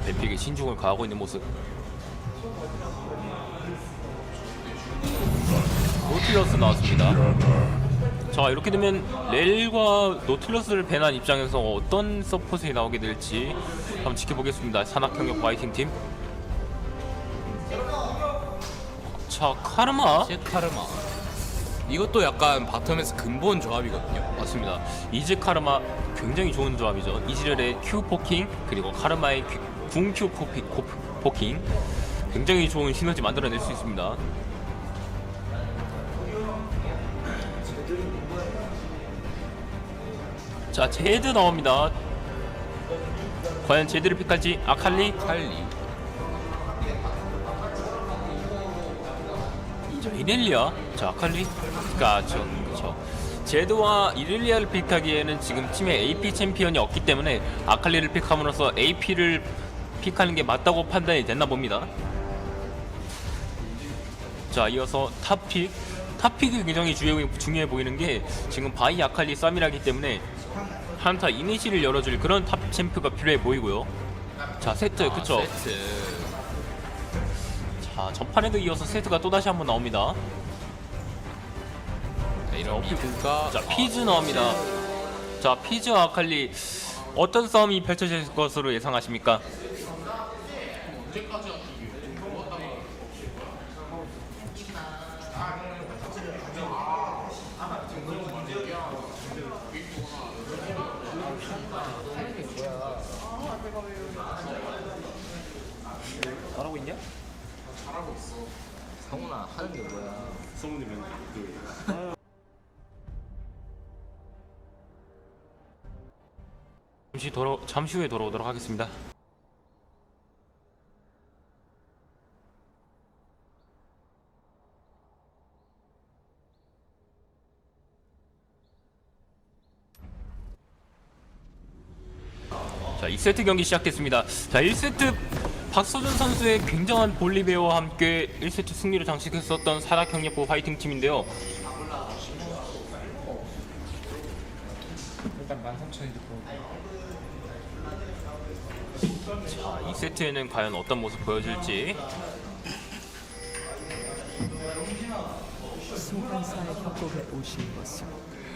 뱀픽이 신중을 가하고 있는 모습. 노틸러스 나왔습니다. 자, 이렇게 되면 렐과 노틸러스를 밴한 입장에서 어떤 서폿이 나오게 될지 한번 지켜보겠습니다. 산악형력 파이팅 팀. 자, 카르마. 카르마. 이것도 약간 바텀에서 근본 조합이거든요. 맞습니다. 이즈 카르마 굉장히 좋은 조합이죠. 이즈렐의 Q 포킹 그리고 카르마의 궁 Q 포킹 굉장히 좋은 시너지 만들어낼 수 있습니다. 자, 제드 나옵니다. 과연 제드를 픽할지. 아칼리. 칼리. 자, 이렐리아, 자 아칼리, 그쵸. 제드와 이렐리아를 픽하기에는 지금 팀에 AP 챔피언이 없기 때문에 아칼리를 픽함으로써 AP를 픽하는 게 맞다고 판단이 됐나 봅니다. 자, 이어서 탑픽이 굉장히 중요해 보이는 게 지금 바이 아칼리 쌈이라기 때문에 한타 이니시를 열어줄 그런 탑 챔프가 필요해 보이고요. 자, 세트, 그쵸. 세트. 자, 전판에도 이어서 세트가 또다시 한번 나옵니다. 자, 이런 미드가 자, 피즈 나옵니다. 자, 피즈와 아칼리 어떤 싸움이 펼쳐질 것으로 예상하십니까? 성훈아 하는 게 뭐야? 잠시 후에 돌아오도록 하겠습니다. 자, 2세트 경기 시작됐습니다. 자, 1세트 박서준 선수의 굉장한 볼리베어와 함께 1세트 승리를 장식했었던 사락협력부 파이팅 팀인데요. 자, 2세트에는 과연 어떤 모습 보여줄지. 소환사의 협곡에 오신 것을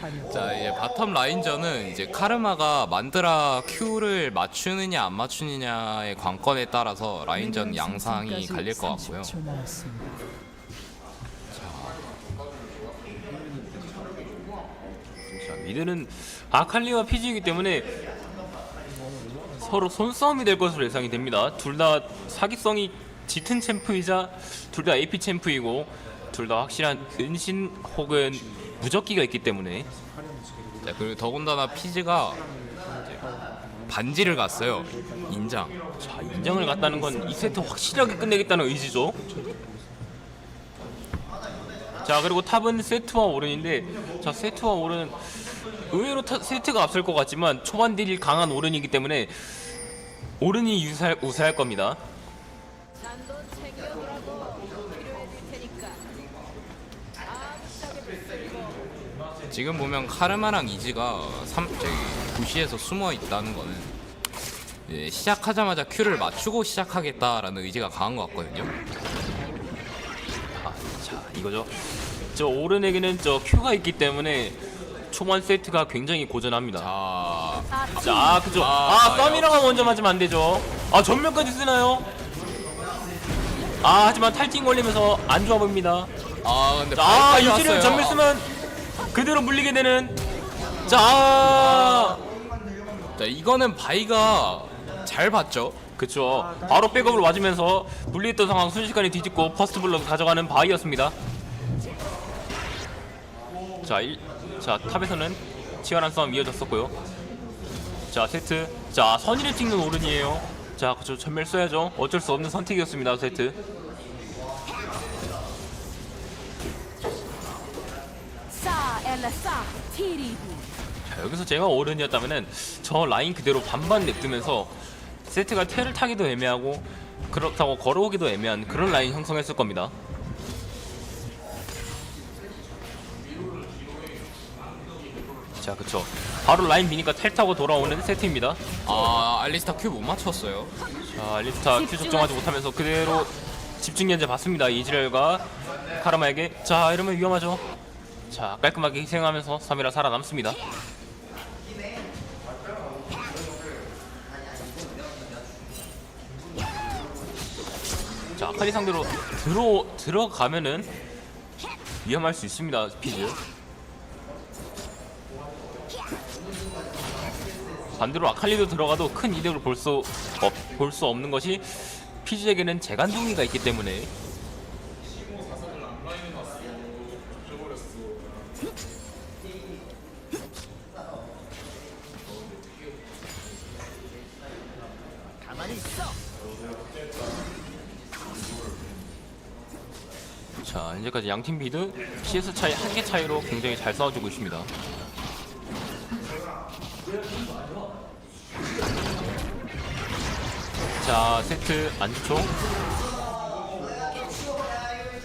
환영합니다. 자, 이제 바텀 라인전은 이제 카르마가 만드라 Q를 맞추느냐 안 맞추느냐의 관건에 따라서 라인전 양상이 갈릴 것 같고요. 30초 남았습니다. 자, 미드는 아칼리와 피지이기 때문에 서로 손싸움이 될 것으로 예상이 됩니다. 둘 다 사기성이 짙은 챔프이자 둘 다 AP 챔프이고 둘 다 확실한 은신 혹은 무적기가 있기 때문에. 자, 그리고 더군다나 피즈가 이제 반지를 갔어요. 인장. 자, 인정을 갔다는 건 2세트 확실하게 끝내겠다는 의지죠. 자, 그리고 탑은 세트와 오른인데, 자, 세트와 오른은 의외로 세트가 앞설 것 같지만 초반 딜이 강한 오른이기 때문에 오른이 우세할 겁니다. 지금 보면 카르마랑 이지가 부시에서 숨어 있다는 거는 이제 시작하자마자 Q를 맞추고 시작하겠다라는 의지가 강한 것 같거든요. 자, 이거죠. 저 오른에게는 저 Q가 있기 때문에 초반 세트가 굉장히 고전합니다. 자, 그죠. 썸이라가 먼저 맞으면 안 되죠. 전면까지 쓰나요? 하지만 탈팅 걸리면서 안 좋아 보입니다. 근데 자, 바이까지 유지를 왔어요. 전면 쓰면 그대로 물리게 되는. 자, 이거는 바이가 잘 봤죠. 그쵸. 바로 백업을 맞으면서 불리했던 상황 순식간에 뒤집고 퍼스트 블러드 가져가는 바이였습니다. 자, 탑에서는 치열한 싸움 이어졌었고요. 자, 세트. 자, 선의를 찍는 오른이에요. 자, 그쵸. 전멸 써야죠. 어쩔 수 없는 선택이었습니다. 세트. 자, 여기서 제가 오른이었다면은 저 라인 그대로 반반 냅두면서 세트가 테를 타기도 애매하고 그렇다고 걸어오기도 애매한 그런 라인 형성했을 겁니다. 자, 그쵸. 바로 라인 미니까 텔 타고 돌아오는 세트입니다. 알리스타 Q 못 맞췄어요. 자, 알리스타 Q 적정하지 못하면서 그대로 집중 견제 받습니다. 이즈렐과 카르마에게. 자, 이러면 위험하죠. 자, 깔끔하게 희생하면서 3이라 살아남습니다. 자, 아칼리 상대로 들어가면은 위험할 수 있습니다. 피즈. 반대로 아칼리도 들어가도 큰 이득을 볼 수 없는 것이 피즈에게는 재간둥이가 있기 때문에. 자, 현재까지 양팀 비드 CS 차이 1개 차이로 굉장히 잘 싸워주고 있습니다. 자, 세트 안 좋죠?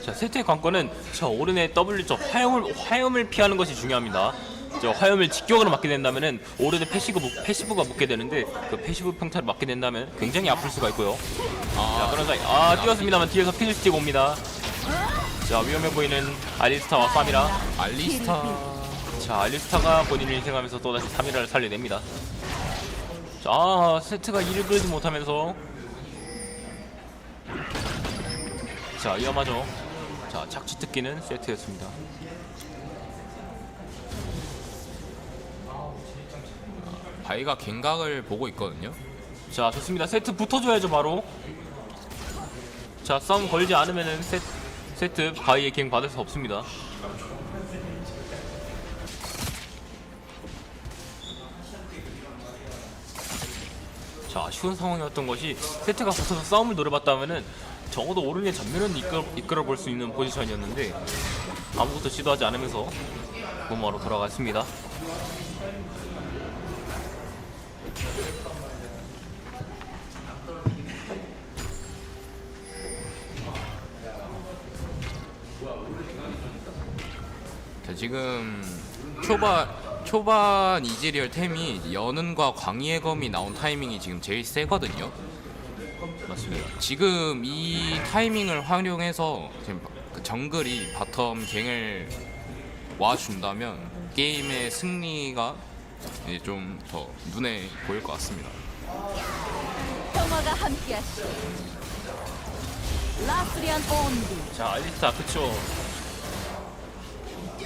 자, 세트의 관건은 저 오른의 W 쪽 화염을 피하는 것이 중요합니다. 저 화염을 직격으로 맞게 된다면은 오른의 패시브가 붙게 되는데 그 패시브 평타를 맞게 된다면 굉장히 아플 수가 있고요. 자, 그런 사이 뛰었습니다만 뒤에서 피드스틱 옵니다. 자, 위험해 보이는 알리스타와 사미라. 자, 알리스타가 본인을 희생하면서 또다시 사미라를 살려냅니다. 자, 세트가 이를 끌지 못하면서 자, 위험하죠. 자, 착지 뜯기는 세트였습니다. 바이가 갱각을 보고 있거든요. 자, 좋습니다. 세트 붙어줘야죠 바로. 자, 싸움 걸지 않으면은 세트 바이의 갱 받을 수 없습니다. 자, 쉬운 상황이었던 것이 세트가 붙어서 싸움을 노려봤다면은 적어도 오른의 전면은 이끌어 볼 수 있는 포지션이었는데 아무것도 시도하지 않으면서 무마로 돌아갔습니다. 자, 지금 초반 이즈리얼 템이 연은과 광희의 검이 나온 타이밍이 지금 제일 세거든요. 맞습니다. 지금 이 타이밍을 활용해서 지금 그 정글이 바텀 갱을 와준다면 게임의 승리가 이제 좀 더 눈에 보일 것 같습니다. 평화가 함께하시오. 라스리안 온디. 자, 알리스타 그쵸.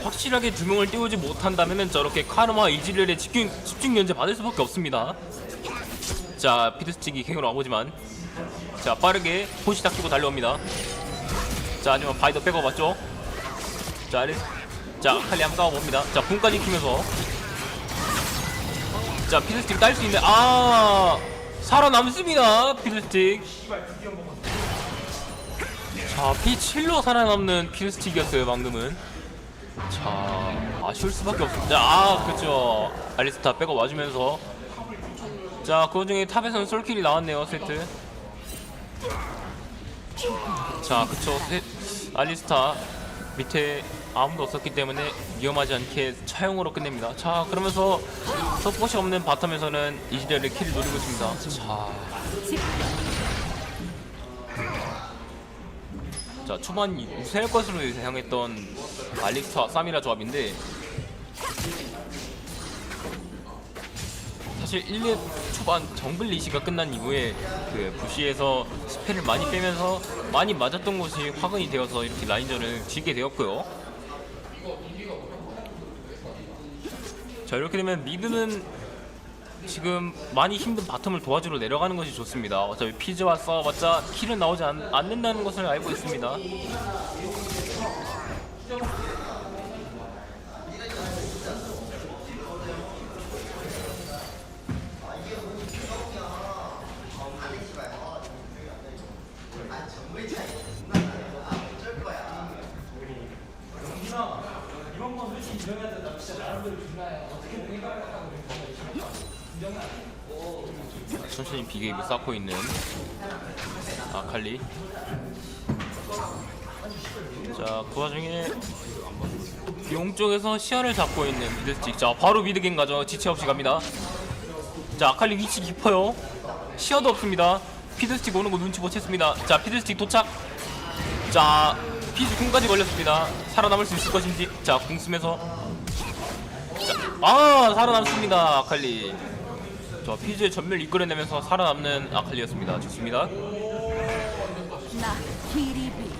확실하게 두 명을 띄우지 못한다면은 저렇게 카르마 이즈리얼의 집중 견제 받을 수밖에 없습니다. 자, 피드스틱이 갱으로 와보지만 자, 빠르게 포시 닦이고 달려옵니다. 자, 하지만 바이더 백업 맞죠? 자, 자, 칼리 한번 싸워봅니다. 자, 궁까지 키면서 자, 피드스틱 딸 수 있는데 살아남습니다. 피드스틱. 자, P7로 살아남는 피드스틱이었어요 방금은. 자, 아쉬울 수밖에 없습니다. 그쵸. 알리스타 백업 와주면서 자, 그 와중에 탑에서는 솔킬이 나왔네요. 세트. 자, 그쵸. 알리스타 밑에 아무도 없었기 때문에 위험하지 않게 차용으로 끝냅니다. 자, 그러면서 서폿이 없는 바텀에서는 이즈리얼의 킬을 노리고 있습니다. 자, 초반 우세할 것으로 예상했던 알리스타와 사미라 조합인데 사실 1렙 초반 정글 리시가 끝난 이후에 그 부시에서 스펠을 많이 빼면서 많이 맞았던 곳이 화근이 되어서 이렇게 라인전을 지게 되었고요. 자, 이렇게 되면 미드는 지금 많이 힘든 바텀을 도와주러 내려가는 것이 좋습니다. 어차피 피즈와 싸워봤자 킬은 나오지 않는다는 것을 알고 있습니다. 천천히 비게임을 쌓고 있는 아칼리. 자, 그 와중에 용 쪽에서 시야를 잡고 있는 미드스틱. 자, 바로 미드갱 가죠. 지체 없이 갑니다. 자, 아칼리 위치 깊어요. 시야도 없습니다. 피드스틱 오는 거 눈치 못 챘습니다. 자, 피드스틱 도착. 자, 피즈 궁까지 걸렸습니다. 살아남을 수 있을 것인지. 자, 궁 쓰면서 자, 살아남습니다. 아칼리. 자, 피즈의 전멸 이끌어내면서 살아남는 아칼리였습니다. 좋습니다. 나 키리비.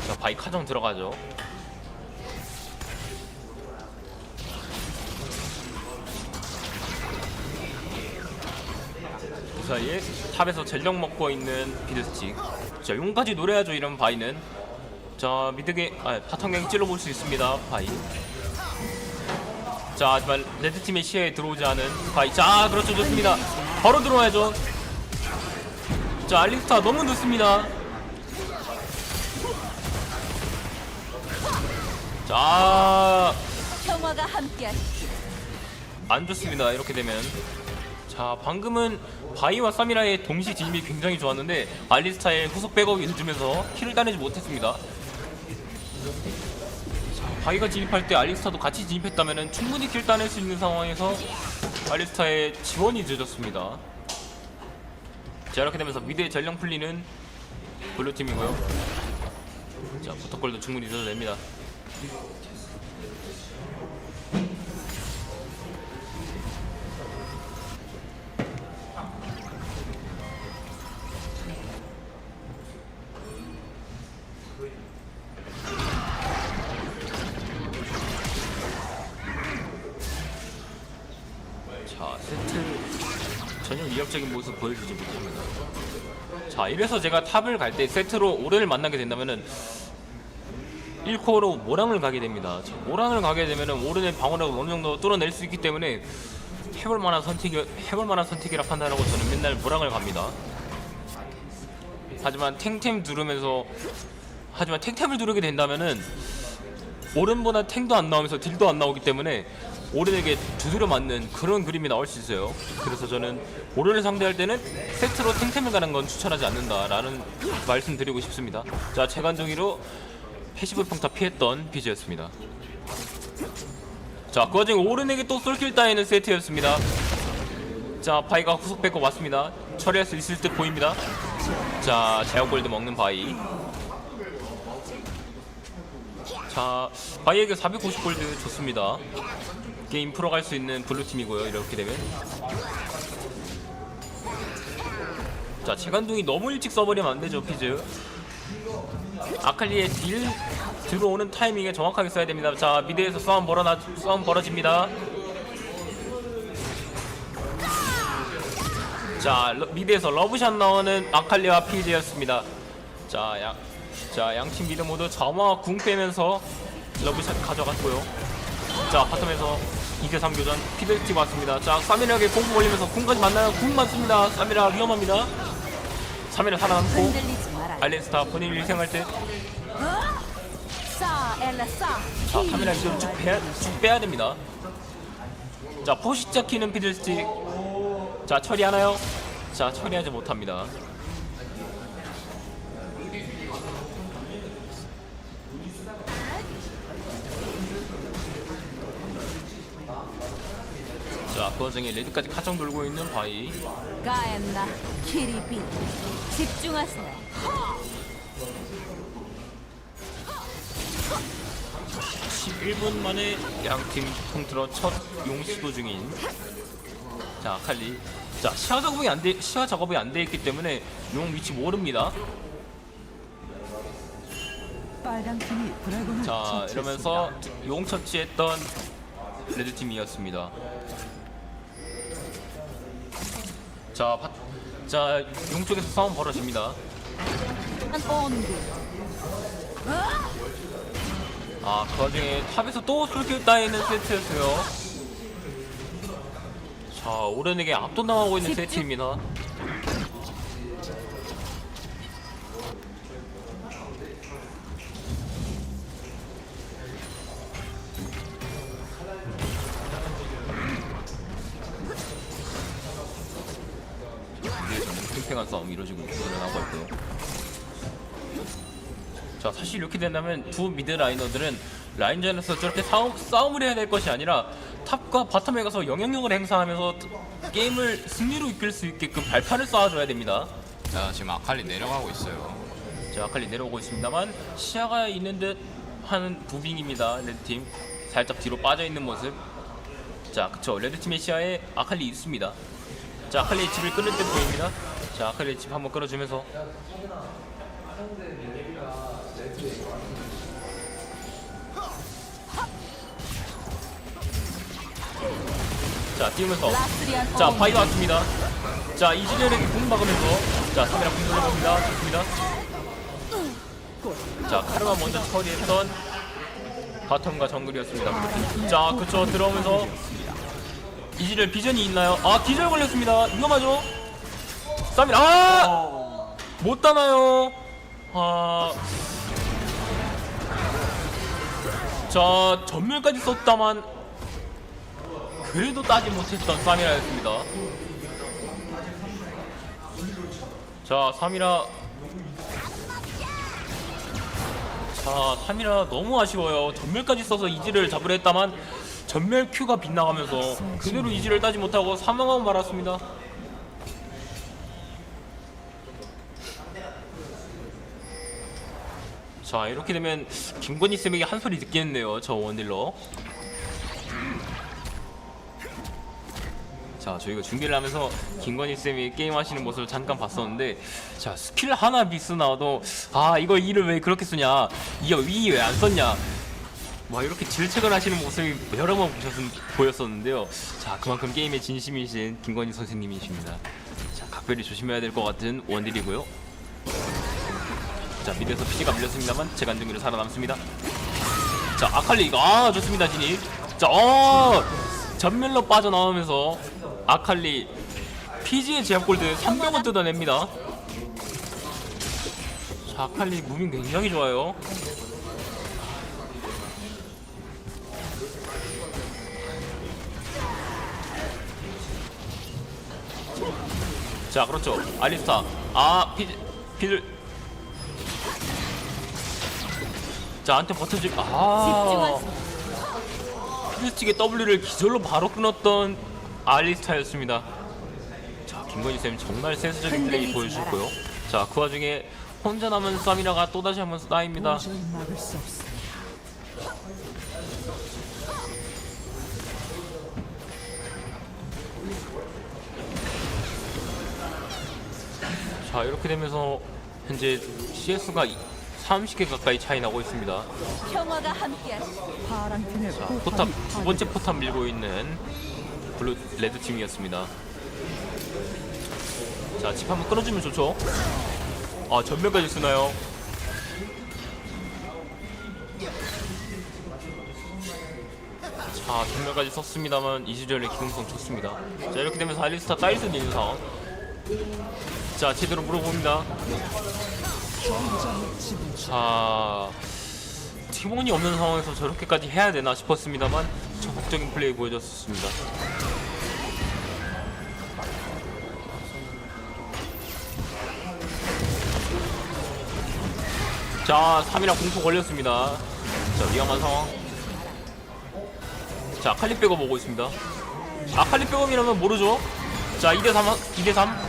자, 바이 카정 들어가죠. 그 사이에 탑에서 전력 먹고 있는 피드스틱. 자, 용까지 노려야죠 이런 바이는. 자, 미드게 바텀갱 찔러볼 수 있습니다. 바이. 자, 하지만 레드팀의 시야에 들어오지 않은 바이. 자, 그렇죠. 좋습니다. 바로 들어와야죠. 자, 알리스타 너무 늦습니다. 자, 평화가 함께하시길. 안 좋습니다. 이렇게 되면. 자, 방금은 바이와 사미라의 동시 진입이 굉장히 좋았는데 알리스타의 후속 백업이 늦으면서 킬을 따내지 못했습니다. 자, 바이가 진입할 때 알리스타도 같이 진입했다면 충분히 킬 따낼 수 있는 상황에서 알리스타의 지원이 늦었습니다. 자, 이렇게 되면서 미드의 전령 풀리는 블루팀이고요. 자, 포터콜도 충분히 넣어도 됩니다. 자, 세트 전혀 위협적인 모습 보여주지 못합니다. 자, 이래서 제가 탑을 갈 때 세트로 오른을 만나게 된다면은 1코어로 모랑을 가게 됩니다. 자, 모랑을 가게 되면은 오른의 방어력을 어느 정도 뚫어낼 수 있기 때문에 해볼 만한 선택이라 판단하고 저는 맨날 모랑을 갑니다. 하지만 탱템을 누르게 된다면은 오른보다 탱도 안 나오면서 딜도 안 나오기 때문에 오른에게 두드려 맞는 그런 그림이 나올 수 있어요. 그래서 저는 오른을 상대할 때는 세트로 탱템을 가는 건 추천하지 않는다라는 말씀 드리고 싶습니다. 자, 체간종이로 패시브 평타 피했던 비즈였습니다. 자, 그 와중에 오른에게 또 솔킬 따이는 세트였습니다. 자, 바이가 후속 뺏고 왔습니다. 처리할 수 있을 듯 보입니다. 자, 제어골드 먹는 바이. 자, 바이에게 450골드 좋습니다. 게임 풀어갈 수 있는 블루팀이고요. 이렇게 되면. 자, 체간둥이 너무 일찍 써버리면 안되죠. 피즈 아칼리의 딜 들어오는 타이밍에 정확하게 써야 됩니다. 자, 미드에서 싸움 벌어집니다. 자, 미드에서 러브샷 나오는 아칼리와 피즈였습니다. 자, 양팀 미드 모두 점화 궁 빼면서 러브샷 가져갔고요. 자, 바텀에서 2대3 교전 피드스틱 왔습니다. 자, 사미라에게 공구 걸리면서 궁까지 만나요. 궁 맞습니다. 사미라 위험합니다. 사미라 살아남고 흔들리지 말아요. 알리스타 본인 일생할 때. 싸, 엘라 싸. 자, 사미라 이제 쭉 빼야 됩니다. 자, 포시자 키는 피들스틱. 자, 처리하나요? 자, 처리하지 못합니다. 자, 그 와중에 레드까지 카정 돌고 있는 바이. 가엔나 키리비. 집중하세요. 11분 만에 양팀 통틀어 첫 용 시도 중인 자, 아칼리. 자, 시야 작업이 안 돼 있기 때문에 용 위치 모릅니다. 빨강 팀이 드래곤을 자, 이러면서 용 처치했던 레드 팀이었습니다. 자, 용 쪽에서 싸움 벌어집니다. 아, 그 와중에 탑에서 또 솔킬 따이는 세트였어요. 자, 오른에게 압도당하고 있는 세트입니다. 위에서는 팽팽한 싸움이 이루어지고 일어나고 있고요. 자, 사실 이렇게 된다면 두 미드 라이너들은 라인전에서 저렇게 싸움을 해야 될 것이 아니라 탑과 바텀에 가서 영향력을 행사하면서 게임을 승리로 이끌 수 있게끔 발판을 쌓아줘야 됩니다. 자, 지금 아칼리 내려가고 있어요. 자, 아칼리 내려오고 있습니다만 시야가 있는 듯 하는 부빙입니다. 레드팀 살짝 뒤로 빠져있는 모습. 자, 그쵸, 레드팀의 시야에 아칼리 있습니다. 자, 아칼리의 집을 끊을 듯 보입니다. 자, 아칼리의 집 한번 끌어주면서 자, 띄우면서 자, 바이가 왔습니다. 자, 이즈리얼에게 공 막으면서 자, 카메라 공 돌려봅니다. 좋습니다. 자, 카르마 먼저 처리했던 바텀과 정글이었습니다. 자, 그쵸. 들어오면서 이지를 비전이 있나요? 아, 기절 걸렸습니다. 위험하죠? 쌈이라. 못 따나요? 자, 전멸까지 썼다만 그래도 따지 못했던 쌈이라였습니다. 자, 쌈이라. 자, 쌈이라 너무 아쉬워요. 전멸까지 써서 이지를 잡으려 했다만 전멸 Q가 빗나가면서 그대로 이지를 따지 못하고 사망하고 말았습니다. 자, 이렇게 되면 김건희 쌤에게 한 소리 듣겠네요, 저 원딜러. 자, 저희가 중계를 하면서 김건희 쌤이 게임하시는 모습을 잠깐 봤었는데, 자, 스킬 하나 미스 나와도 이걸 E를 왜 그렇게 쓰냐, 이거 E 왜 안 썼냐, 막 이렇게 질책을 하시는 모습이 여러 번 보였었는데요. 자, 그만큼 게임에 진심이신 김건희 선생님이십니다. 자, 각별히 조심해야 될 것 같은 원딜이고요. 자, 미드에서 피지가 밀렸습니다만 재간둥이로 살아남습니다. 자, 아칼리, 좋습니다, 진입. 자, 전멸로 빠져나오면서 아칼리 피지의 제압골드 300원 뜯어냅니다. 자, 아칼리 무빙 굉장히 좋아요. 자, 그렇죠. 알리스타. 피들. 자, 한테 버텨주기. 피드스틱의 W를 기절로 바로 끊었던 알리스타였습니다. 자, 김건희쌤 정말 센스적인 플레이 보여주셨고요. 자, 그 와중에 혼자 남은 쌈이라가 또다시 한번 쌓입니다. 도저히 막을 수 없어. 자, 이렇게 되면서 현재 CS가 30개 가까이 차이 나고 있습니다. 평화가 함께하시길. 파란 편을 자, 포탑 두 번째 포탑 밀고 있는 블루 레드 팀이었습니다. 자, 집 한번 끊어주면 좋죠. 전멸까지 쓰나요? 자, 전멸까지 썼습니다만 이즈리얼의 기동성 좋습니다. 자, 이렇게 되면서 알리스타 따일 수도 있는 상황. 자, 제대로 물어봅니다. 자, 팀원이 없는 상황에서 저렇게까지 해야 되나 싶었습니다만 적극적인 플레이 보여줬습니다. 자, 3이랑 공포 걸렸습니다. 자, 위험한 상황. 자, 아칼리 백업 오고 있습니다. 아칼리 백업이라면 모르죠. 자, 2대3.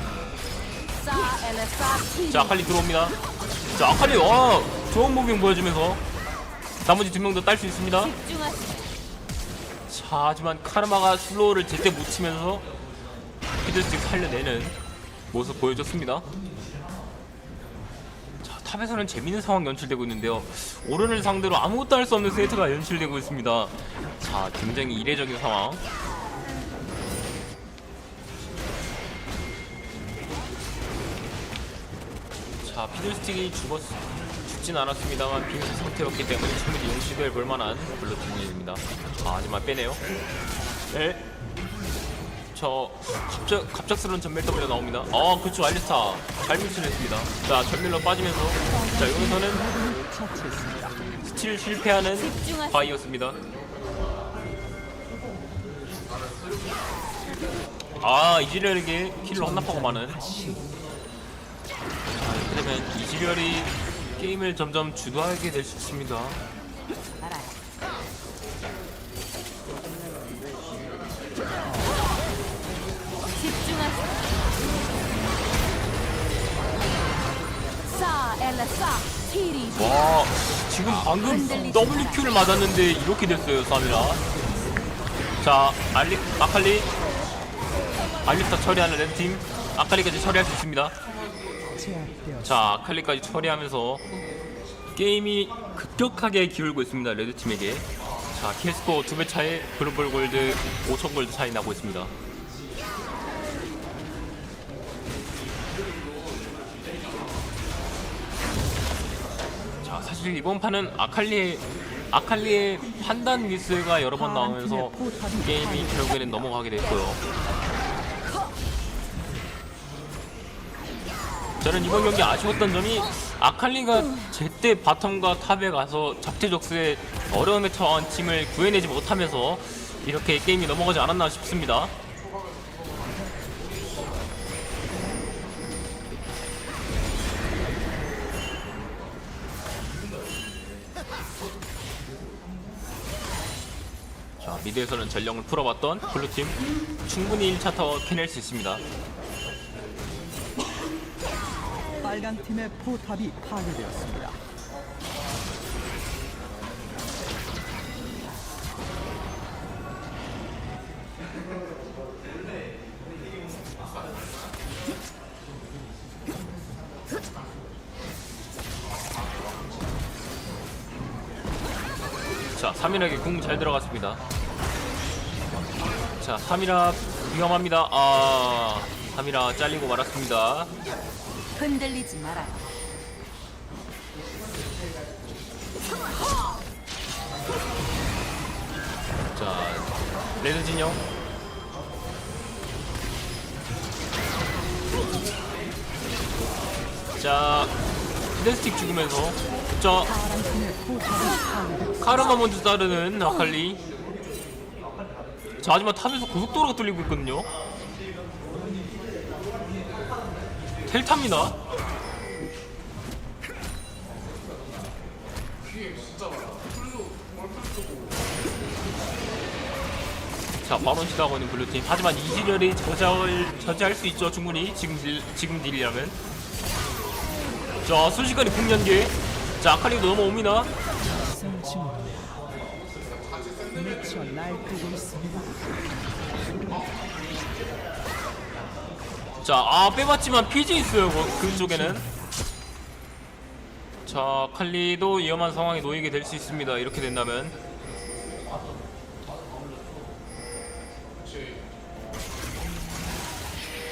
자, 아칼리 들어옵니다. 자, 아칼리 좋은 무빙 보여주면서 나머지 두 명도 딸 수 있습니다. 자, 하지만 카르마가 슬로우를 제때 못 치면서 피드스틱 살려내는 모습 보여줬습니다. 자, 탑에서는 재밌는 상황 연출되고 있는데요. 오른을 상대로 아무것도 할 수 없는 세트가 연출되고 있습니다. 자, 굉장히 이례적인 상황. 자, 피들스틱이 죽진 않았습니다만 빙수 상태였기 때문에 충분히 용시도해 볼만한 블루팀입니다. 하지만 빼네요. 네. 저 갑작스러운 전멸 W 나옵니다. 그쵸, 알리스타 잘 밀출했습니다. 자, 전멸로 빠지면서 자, 여기서는 스틸 실패하는 바이였습니다. 이지리얼에게 킬로 헌납하고 마는. 그러면 이지리얼이 게임을 점점 주도하게 될 수 있습니다. 와, 지금 방금 WQ를 맞았는데 이렇게 됐어요, 쌈이라. 자, 아칼리 알리스타 처리하는 레드팀. 아칼리까지 처리할 수 있습니다. 자, 아칼리까지 처리하면서 게임이 급격하게 기울고 있습니다, 레드팀에게. 자, 킬스코어 2배 차에 글로벌 골드 5,000 골드 차이 나고 있습니다. 자, 사실 이번 판은 아칼리의 아칼리의 판단 미스가 여러 번 나오면서 게임이 결국에는 넘어가게 됐고요. 저는 이번 경기 아쉬웠던 점이 아칼리가 제때 바텀과 탑에 가서 적재적소에 어려움에 처한 팀을 구해내지 못하면서 이렇게 게임이 넘어가지 않았나 싶습니다. 자, 미드에서는 전령을 풀어봤던 블루팀 충분히 1차 타워 캐낼 수 있습니다. 빨간 팀의 포탑이 파괴되었습니다. 자, 3일에게 궁 잘 들어갔습니다. 자, 3일아 위험합니다. 아, 3일아 잘리고 말았습니다. 흔들리지 마라. 자, 레드 진영. 자, 피드스틱 죽으면서 자, 카르마 먼저 자르는 아칼리. 자, 하지만 탑에서 고속도로가 뚫리고 있거든요. 텔탑니다. 자, 바론 시도하고 있는 블루팀. 하지만 이지렬이 저지할 수 있죠, 충분히. 지금 딜이라면. 자, 순식간에 풍년기. 자, 아칼리도 넘어옵니다. 미쳐 날뛰고 있습니다. 자, 빼봤지만 피지 있어요, 그쪽에는. 자, 칼리도 위험한 상황에 놓이게 될 수 있습니다. 이렇게 된다면.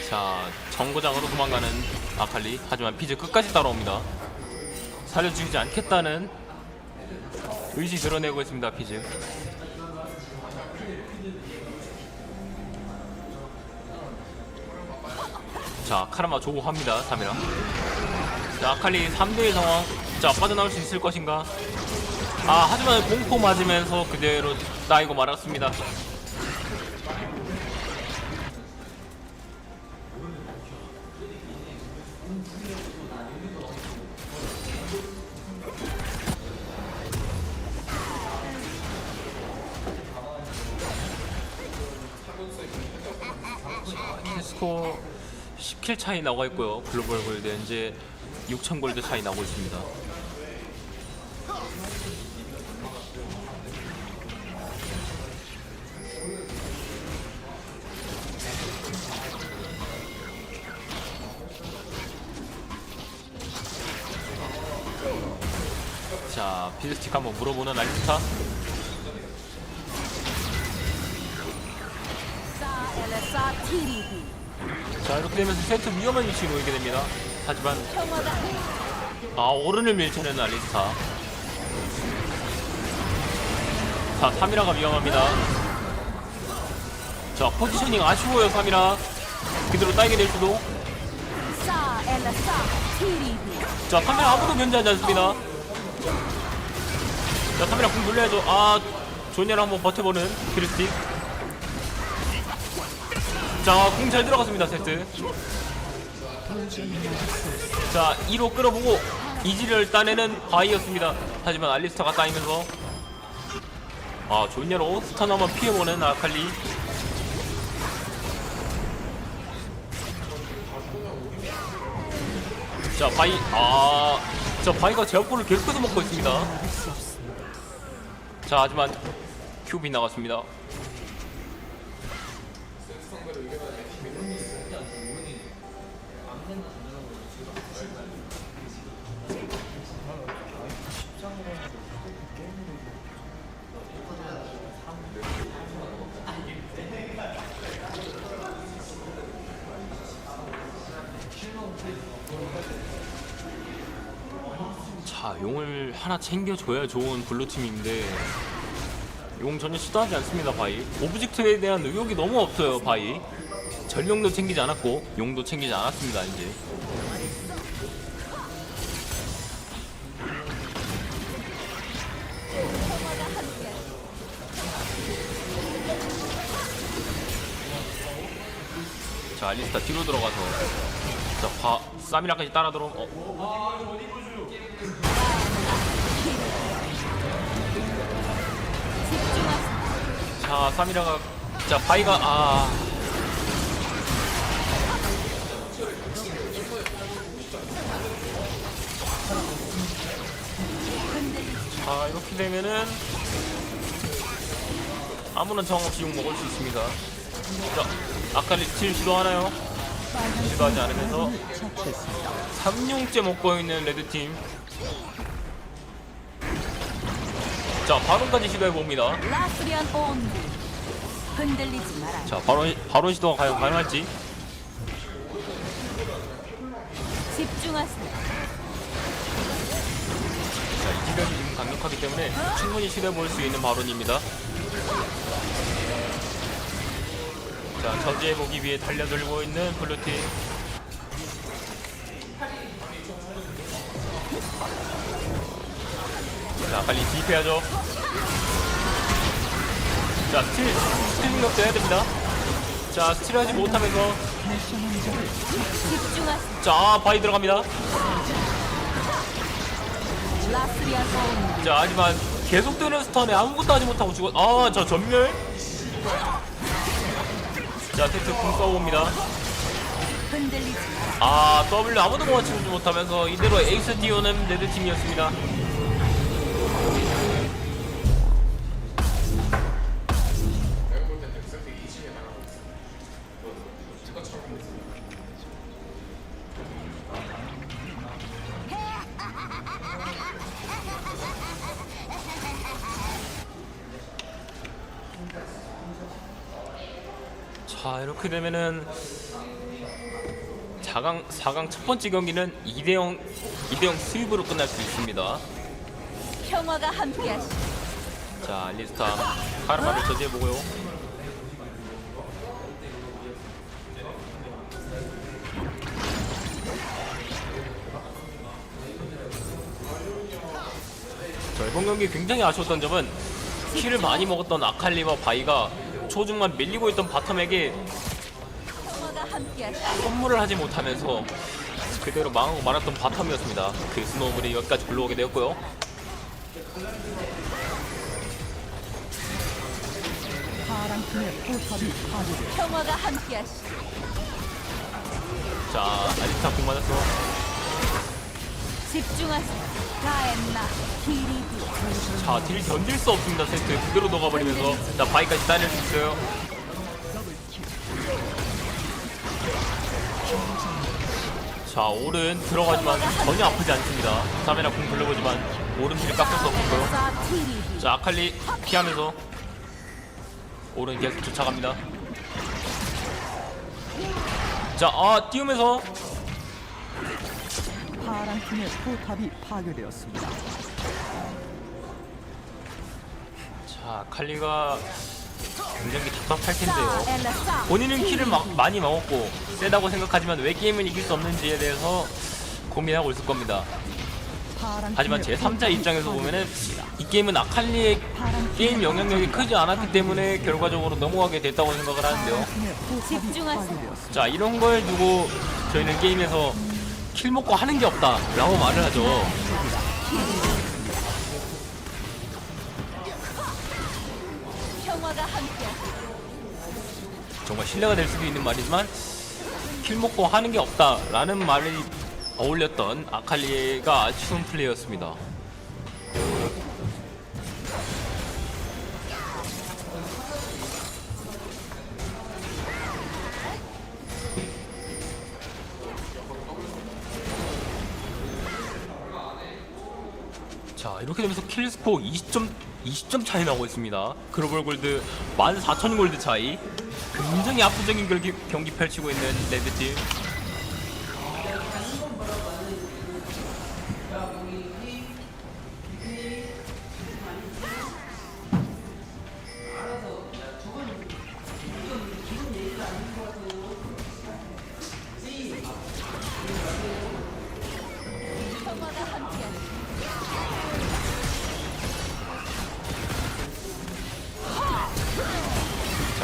자, 정거장으로 도망가는 아칼리. 하지만 피즈 끝까지 따라옵니다. 살려주지 않겠다는 의지 드러내고 있습니다, 피즈. 자, 카르마 조고합니다, 3이라. 자, 아칼리 3대1 상황. 자, 빠져나올 수 있을 것인가? 아, 하지만 공포 맞으면서 그대로 따이고 말았습니다. 스코어 10킬 차이 나고 있고요. 글로벌 골드 현재 6,000 골드 차이 나고 있습니다. 자, 피드스틱 한번 물어보는 알리스타. 엘레사 TDD. 자, 이렇게 되면서 세트 위험한 위치에 놓이게 됩니다. 하지만 오른을 밀쳐내는 알리스타. 자, 3이라가 위험합니다. 자, 포지셔닝 아쉬워요, 3이라. 그대로 따이게 될 수도. 엘레사 TDD. 자, 3이라 아무도 면제하지 않습니다. 자, 3이라 궁 돌려야죠. 아, 존야를 한번 버텨보는 피드스틱. 자, 궁 잘 들어갔습니다, 세트. 자, 2로 끌어보고 이지를 따내는 바이였습니다. 하지만 알리스타가 따이면서 존야로 스턴 한번 피해보는 아칼리. 자, 바이가 제어포를 계속해서 먹고 있습니다. 자, 하지만 큐비 나갔습니다. 자, 자, 용을 하나 챙겨줘야 좋은 블루팀인데 용 전혀 시도하지 않습니다. 바이 오브젝트에 대한 의욕이 너무 없어요. 바이 전용도 챙기지 않았고 용도 챙기지 않았습니다. 이제 자, 알리스타 뒤로 들어가서 자, 사미라까지 따라 들어온 자, 사미라가 자, 바이가 자, 이렇게 되면은 아무런 정황 없이 욕 먹을 수 있습니다. 자, 아칼리 스틸 시도하나요? 시도하지 않으면서 3용째 먹고 있는 레드팀. 자, 바론까지 시도해봅니다. 라스리안 온드. 흔들리지 마라. 자, 바론 시도가 과연 가능할지. 집중하세요. 자, 이 지점이 지금 강력하기 때문에 충분히 시도해볼 수 있는 바론입니다. 자, 저지해보기 위해 달려들고 있는 블루팀. 자, 빨리 디입해야죠. 자, 스틸 능력도 해야 됩니다. 자, 스틸 하지 못하면서 집중하세요. 자, 바이 들어갑니다. 라스리안 온드. 자, 하지만 계속되는 스턴에 아무것도 하지 못하고 죽어. 저 전멸. 자, 세트 궁 써봅니다. 흔들리지 마라. W 아무도 맞추지 못하면서 이대로 에이스 띄우는 레드팀이었습니다. 자, 이렇게 되면은 4강 첫 번째 경기는 2대0 스윕으로 끝날 수 있습니다. 평화가 함께하시. 자, 알리스타 카르마를 저지해보고요. 자, 이번 경기 굉장히 아쉬웠던 점은 킬을 많이 먹었던 아칼리와 바이가 초중반 밀리고 있던 바텀에게 평화가 함께하시. 선물을 하지 못하면서 그대로 망하고 말았던 바텀이었습니다. 그 스노우볼이 여기까지 굴러오게 되었고요. 파란 팀의 포탑이 파괴되었습니다. 평화가 함께하시. 자, 알리스타 공 맞았어. 집중하세요. 가엔나 키리디. 자, 딜 견딜 수 없습니다. 세트 그대로 녹아버리면서 자, 바이까지 따낼 수 있어요. 자, 오른 들어가지만 전혀 아프지 않습니다. 사메라 공 돌려보지만 오른 딜 깎을 수 없고요. 사 티리디. 자, 아칼리 피하면서 오른 계속 쫓아갑니다. 자, 띄우면서 파란 팀의 포탑이 파괴되었습니다. 자, 칼리가 굉장히 답답할 사 텐데요. 엘라사. 본인은 키를 많이 먹었고 세다고 생각하지만 왜 게임을 이길 수 없는지에 대해서 고민하고 있을 겁니다. 파란 하지만 제 팀의 3자 포탑이 입장에서 보면은 파괴되었습니다. 이 게임은 아칼리의 게임 영향력이 크지 않았기 때문에 결과적으로 넘어가게 됐다고 생각을 하는데요. 파란 팀의 포탑이 집중하세요. 파괴되었습니다. 자, 이런 걸 두고 저희는 게임에서 킬 먹고 하는 게 없다라고 말을 하죠. 평화가 함께하시. 정말 신뢰가 될 수도 있는 말이지만 킬 먹고 하는 게 없다라는 말이 어울렸던 아칼리가 아쉬운 플레이였습니다. 자, 이렇게 되면서 킬스코어 20점 차이 나고 있습니다. 글로벌 골드 14,000 골드 차이. 굉장히 압도적인 경기 펼치고 있는 레드팀.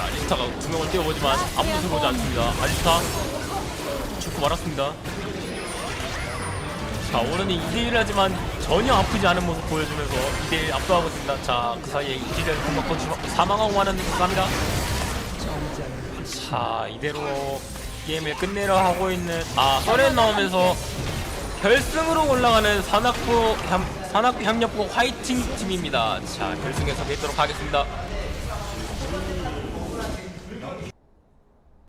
자, 아지스타가 두 명을 띄워보지만 아무도 들어오지 않습니다. 아지스타 죽고 말았습니다. 자, 오른이 2대1을 하지만 전혀 아프지 않은 모습 보여주면서 2대1 압도하고 있습니다. 자, 그 사이에 이지를 공격권 사망하고 마는 감사합니다. 자, 이대로 게임을 끝내려 하고 있는 서렌 나오면서 결승으로 올라가는 산악부 협력부 화이팅 팀입니다. 자, 결승에서 뵙도록 하겠습니다.